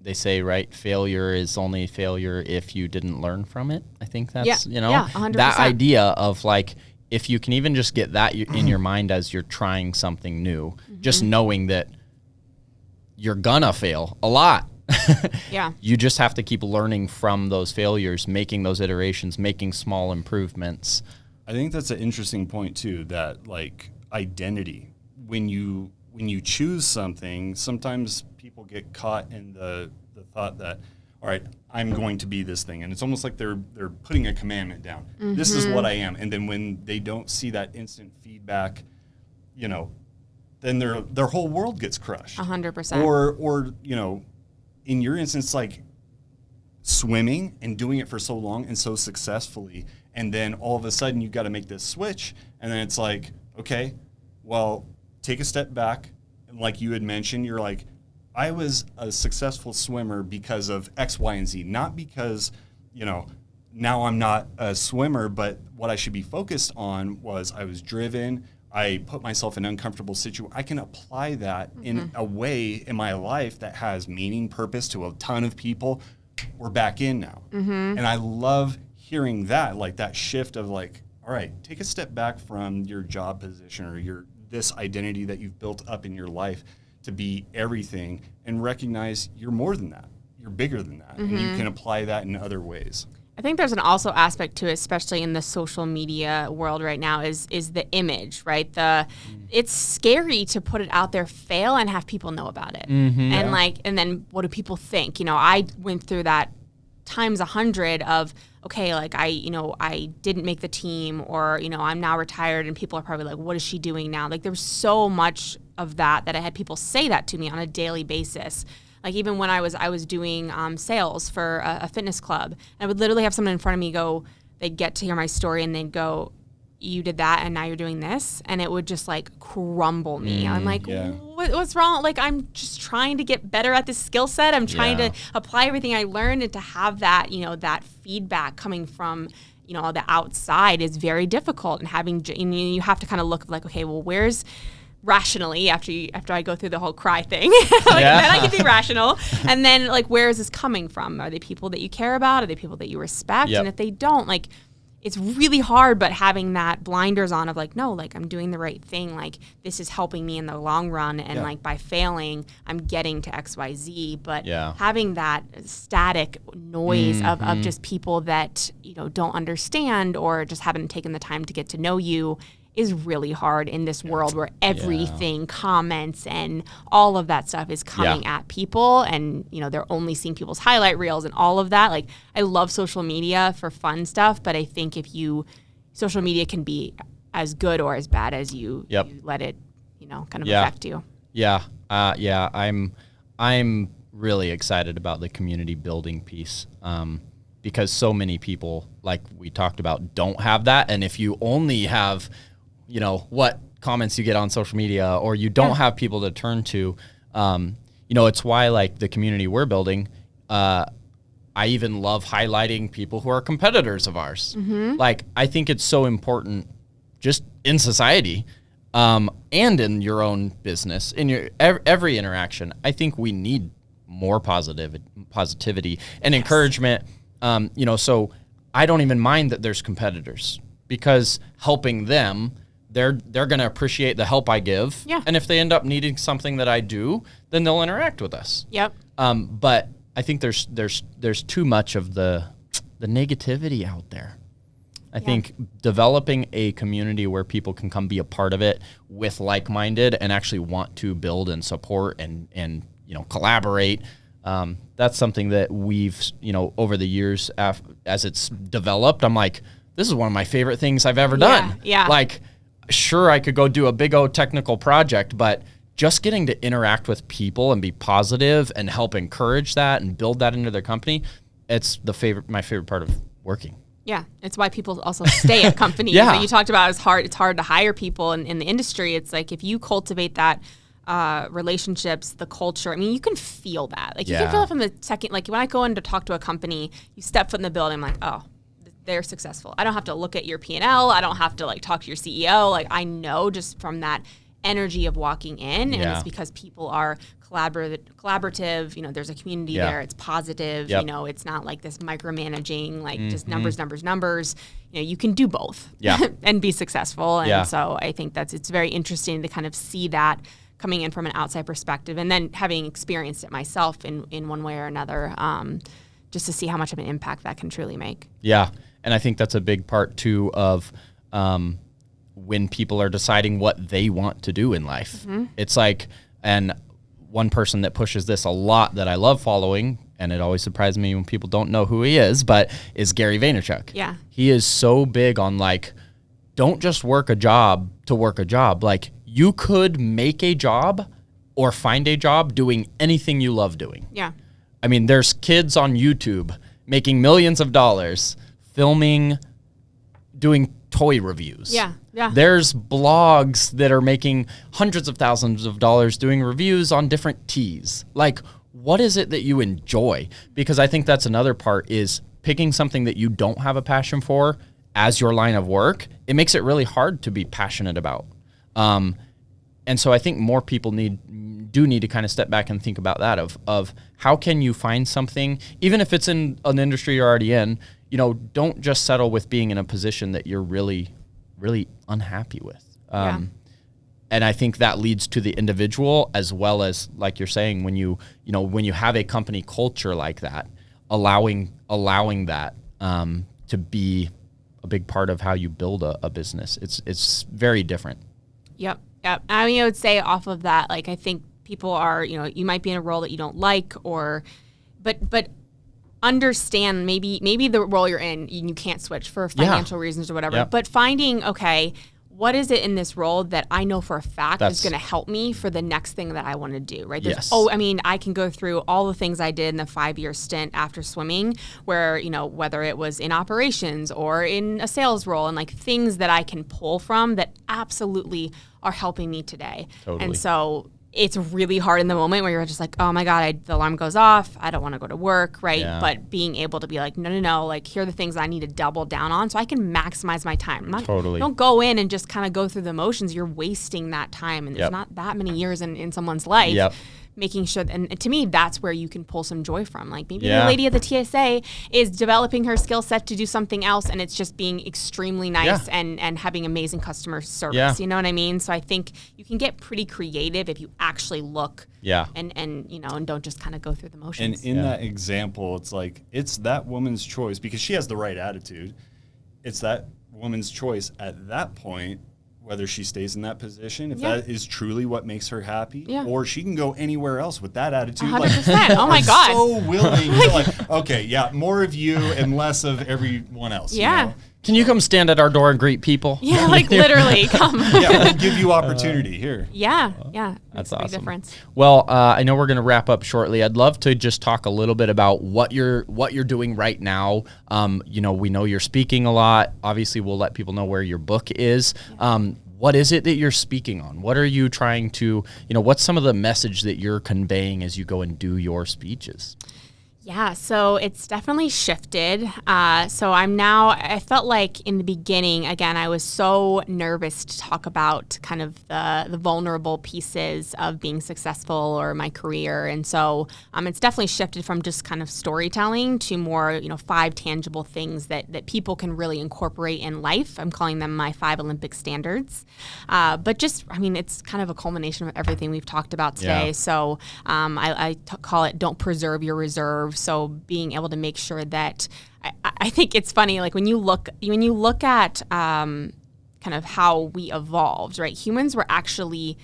[SPEAKER 3] they say, right, failure is only failure if you didn't learn from it. I think that's, you know,
[SPEAKER 1] 100%.
[SPEAKER 3] That idea of like, if you can even just get that in your mind as you're trying something new, just knowing that you're gonna fail a lot. You just have to keep learning from those failures, making those iterations, making small improvements.
[SPEAKER 4] I think that's an interesting point too, that like identity. When you choose something, sometimes people get caught in the thought that, all right, I'm going to be this thing. And it's almost like they're putting a commandment down. This is what I am. And then when they don't see that instant feedback, you know, then their whole world gets crushed.
[SPEAKER 1] 100%.
[SPEAKER 4] Or you know, in your instance, like swimming and doing it for so long and so successfully, and then all of a sudden you've got to make this switch, and then it's like, okay, well, take a step back. And like you had mentioned, you're like, I was a successful swimmer because of X, Y, and Z, not because, you know, now I'm not a swimmer, but what I should be focused on was I was driven. I put myself in uncomfortable situations. I can apply that in a way in my life that has meaning, purpose to a ton of people. We're back in now. And I love hearing that, like that shift of like, all right, take a step back from your job position or this identity that you've built up in your life to be everything, and recognize you're more than that. You're bigger than that. And you can apply that in other ways.
[SPEAKER 1] I think there's an also aspect to it, especially in the social media world right now, is the image, right? It's scary to put it out there, fail, and have people know about it. And then what do people think? You know, I went through that times 100 of, okay, like I didn't make the team, or, you know, I'm now retired, and people are probably like, what is she doing now? Like, there was so much of that I had people say that to me on a daily basis. Like even when I was doing sales for a fitness club, I would literally have someone in front of me go, they'd get to hear my story and they'd go, you did that and now you're doing this, and it would just like crumble me. I'm like, what's wrong? Like, I'm just trying to get better at this skill set. I'm trying to apply everything I learned, and to have that, that feedback coming from, the outside is very difficult. And having, you have to kind of look like, okay, well, where's rationally after I go through the whole cry thing, then I can be rational. And then like, where is this coming from? Are they people that you care about? Are they people that you respect? And if they don't, like, it's really hard, but having that blinders on of like, no, like I'm doing the right thing. Like this is helping me in the long run. And like by failing, I'm getting to X, Y, Z. But having that static noise of just people that, don't understand or just haven't taken the time to get to know you is really hard in this world where everything, comments and all of that stuff is coming at people, and they're only seeing people's highlight reels and all of that. Like, I love social media for fun stuff, but I think social media can be as good or as bad as you let it, kind of affect you.
[SPEAKER 3] I'm really excited about the community building piece. Because so many people, like we talked about, don't have that. And if you only have what comments you get on social media, or you don't have people to turn to, it's why like the community we're building, I even love highlighting people who are competitors of ours. Like, I think it's so important just in society, and in your own business, in your every interaction. I think we need more positivity and encouragement. So I don't even mind that there's competitors, because helping them, they're going to appreciate the help I give. Yeah. And if they end up needing something that I do, then they'll interact with us.
[SPEAKER 1] Yep.
[SPEAKER 3] But I think there's too much of the negativity out there. I think developing a community where people can come be a part of it with like-minded and actually want to build and support and collaborate. That's something that we've, over the years as it's developed, I'm like, this is one of my favorite things I've ever done. Yeah. Like, sure, I could go do a big old technical project, but just getting to interact with people and be positive and help encourage that and build that into their company, it's my favorite part of working.
[SPEAKER 1] Yeah, it's why people also stay at companies. You talked about it's hard to hire people in the industry. It's like, if you cultivate that relationships, the culture, I mean, you can feel that. Like, you can feel it from the second, like when I go in to talk to a company, you step foot in the building, I'm like, oh, they're successful. I don't have to look at your P&L. I don't have to like talk to your CEO. Like, I know just from that energy of walking in, and it's because people are collaborative. There's a community there. It's positive. It's not like this micromanaging, like just numbers. You can do both and be successful. And so I think it's very interesting to kind of see that coming in from an outside perspective, and then having experienced it myself in one way or another, just to see how much of an impact that can truly make.
[SPEAKER 3] Yeah. And I think that's a big part too of when people are deciding what they want to do in life. It's like, and one person that pushes this a lot that I love following, and it always surprises me when people don't know who he is, but is Gary Vaynerchuk.
[SPEAKER 1] Yeah.
[SPEAKER 3] He is so big on like, don't just work a job to work a job. Like, you could make a job or find a job doing anything you love doing. Yeah. I mean, there's kids on YouTube making millions of dollars filming, doing toy reviews. Yeah. There's blogs that are making hundreds of thousands of dollars doing reviews on different teas. Like, what is it that you enjoy? Because I think that's another part, is picking something that you don't have a passion for as your line of work. It makes it really hard to be passionate about. And so I think more people do need to kind of step back and think about that of how can you find something, even if it's in an industry you're already in, don't just settle with being in a position that you're really, really unhappy with. And I think that leads to the individual, as well as, like you're saying, when you have a company culture like that, allowing that to be a big part of how you build a business. It's very different.
[SPEAKER 1] Yep. I mean, I would say off of that, like, I think people are, you might be in a role that you don't like, but understand maybe the role you're in, you can't switch for financial reasons or whatever, but finding, okay, what is it in this role that I know for a fact is
[SPEAKER 3] That's-
[SPEAKER 1] going to help me for the next thing that I want to do, right?
[SPEAKER 3] Yes.
[SPEAKER 1] I mean, I can go through all the things I did in the 5-year stint after swimming where, whether it was in operations or in a sales role and like things that I can pull from that absolutely are helping me today.
[SPEAKER 3] Totally.
[SPEAKER 1] And so it's really hard in the moment where you're just like, oh my God, the alarm goes off. I don't want to go to work, right?
[SPEAKER 3] Yeah.
[SPEAKER 1] But being able to be like, no, like here are the things I need to double down on so I can maximize my time.
[SPEAKER 3] Totally.
[SPEAKER 1] Don't go in and just kind of go through the motions. You're wasting that time. And there's
[SPEAKER 3] Yep.
[SPEAKER 1] not that many years in someone's life.
[SPEAKER 3] Yep.
[SPEAKER 1] Making sure, and to me, that's where you can pull some joy from. Like maybe
[SPEAKER 3] Yeah.
[SPEAKER 1] the lady at the TSA is developing her skill set to do something else, and it's just being extremely nice and having amazing customer service.
[SPEAKER 3] Yeah.
[SPEAKER 1] You know what I mean? So I think you can get pretty creative if you actually look.
[SPEAKER 3] Yeah.
[SPEAKER 1] And don't just kind of go through the motions.
[SPEAKER 4] And in that example, it's like, it's that woman's choice because she has the right attitude. It's that woman's choice at that point, whether she stays in that position, if that is truly what makes her happy, or she can go anywhere else with that attitude.
[SPEAKER 1] 100%. Oh my God.
[SPEAKER 4] So willing to like, okay, yeah, more of you and less of everyone else.
[SPEAKER 1] Yeah.
[SPEAKER 4] You know?
[SPEAKER 3] Can you come stand at our door and greet people?
[SPEAKER 1] Yeah, like literally come.
[SPEAKER 4] Yeah, we'll give you opportunity here.
[SPEAKER 1] Yeah.
[SPEAKER 3] That's
[SPEAKER 1] Makes a big
[SPEAKER 3] awesome.
[SPEAKER 1] difference.
[SPEAKER 3] Well, I know we're going to wrap up shortly. I'd love to just talk a little bit about what you're doing right now. We know you're speaking a lot. Obviously, we'll let people know where your book is. What is it that you're speaking on? What are you trying to, what's some of the message that you're conveying as you go and do your speeches?
[SPEAKER 1] Yeah, so it's definitely shifted. So I felt like in the beginning, again, I was so nervous to talk about kind of the vulnerable pieces of being successful or my career. And so it's definitely shifted from just kind of storytelling to more, 5 tangible things that people can really incorporate in life. I'm calling them my 5 Olympic standards. But just, it's kind of a culmination of everything we've talked about today.
[SPEAKER 3] Yeah.
[SPEAKER 1] So I call it don't preserve your reserve. So being able to make sure that I think it's funny, like when you look at kind of how we evolved, right? Humans were actually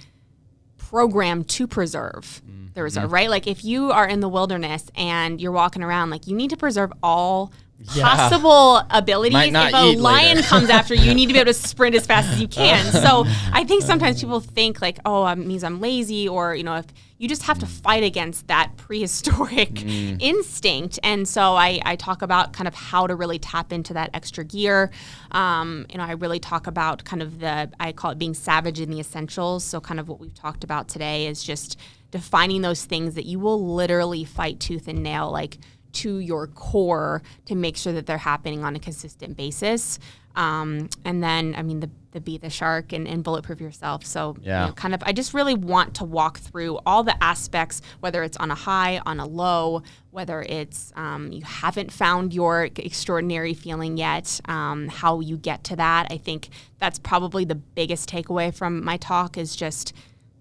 [SPEAKER 1] programmed to preserve the reserve, right? Like if you are in the wilderness and you're walking around, like you need to preserve all possible abilities.
[SPEAKER 3] Might not
[SPEAKER 1] if a
[SPEAKER 3] eat
[SPEAKER 1] lion
[SPEAKER 3] later.
[SPEAKER 1] comes after you, you need to be able to sprint as fast as you can. So I think sometimes people think like, oh, it means I'm lazy, or if you just have to fight against that prehistoric instinct. And so I talk about kind of how to really tap into that extra gear. I really talk about kind of I call it being savage in the essentials. So kind of what we've talked about today is just defining those things that you will literally fight tooth and nail, like to your core, to make sure that they're happening on a consistent basis. And then, the Be the Shark and Bulletproof Yourself. So I just really want to walk through all the aspects, whether it's on a high, on a low, whether it's you haven't found your extraordinary feeling yet, how you get to that. I think that's probably the biggest takeaway from my talk is just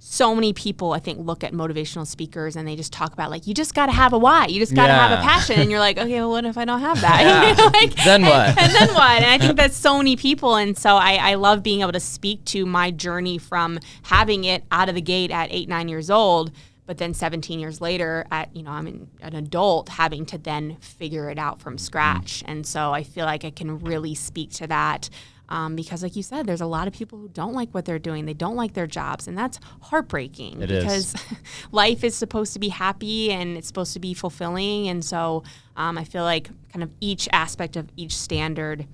[SPEAKER 1] so many people, I think, look at motivational speakers and they just talk about like, you just got to have a why. You just got to have a passion. And you're like, okay, well, what if I don't have that?
[SPEAKER 3] Then what?
[SPEAKER 1] And then what? And I think that's so many people. And so I love being able to speak to my journey from having it out of the gate at 8, 9 years old, but then 17 years later I'm an adult having to then figure it out from scratch. And so I feel like I can really speak to that. Because like you said, there's a lot of people who don't like what they're doing. They don't like their jobs. And that's heartbreaking because life is supposed to be happy and it's supposed to be fulfilling. And so I feel like kind of each aspect of each standard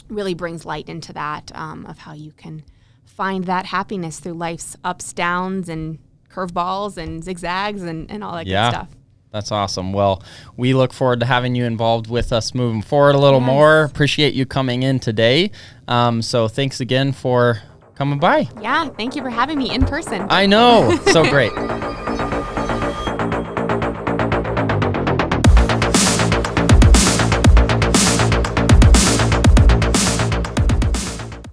[SPEAKER 1] really brings light into that of how you can find that happiness through life's ups, downs, and curveballs and zigzags and all that good stuff.
[SPEAKER 3] That's awesome. Well, we look forward to having you involved with us moving forward a little more. Appreciate you coming in today. So thanks again for coming by.
[SPEAKER 1] Yeah, thank you for having me in person.
[SPEAKER 3] I know. So great.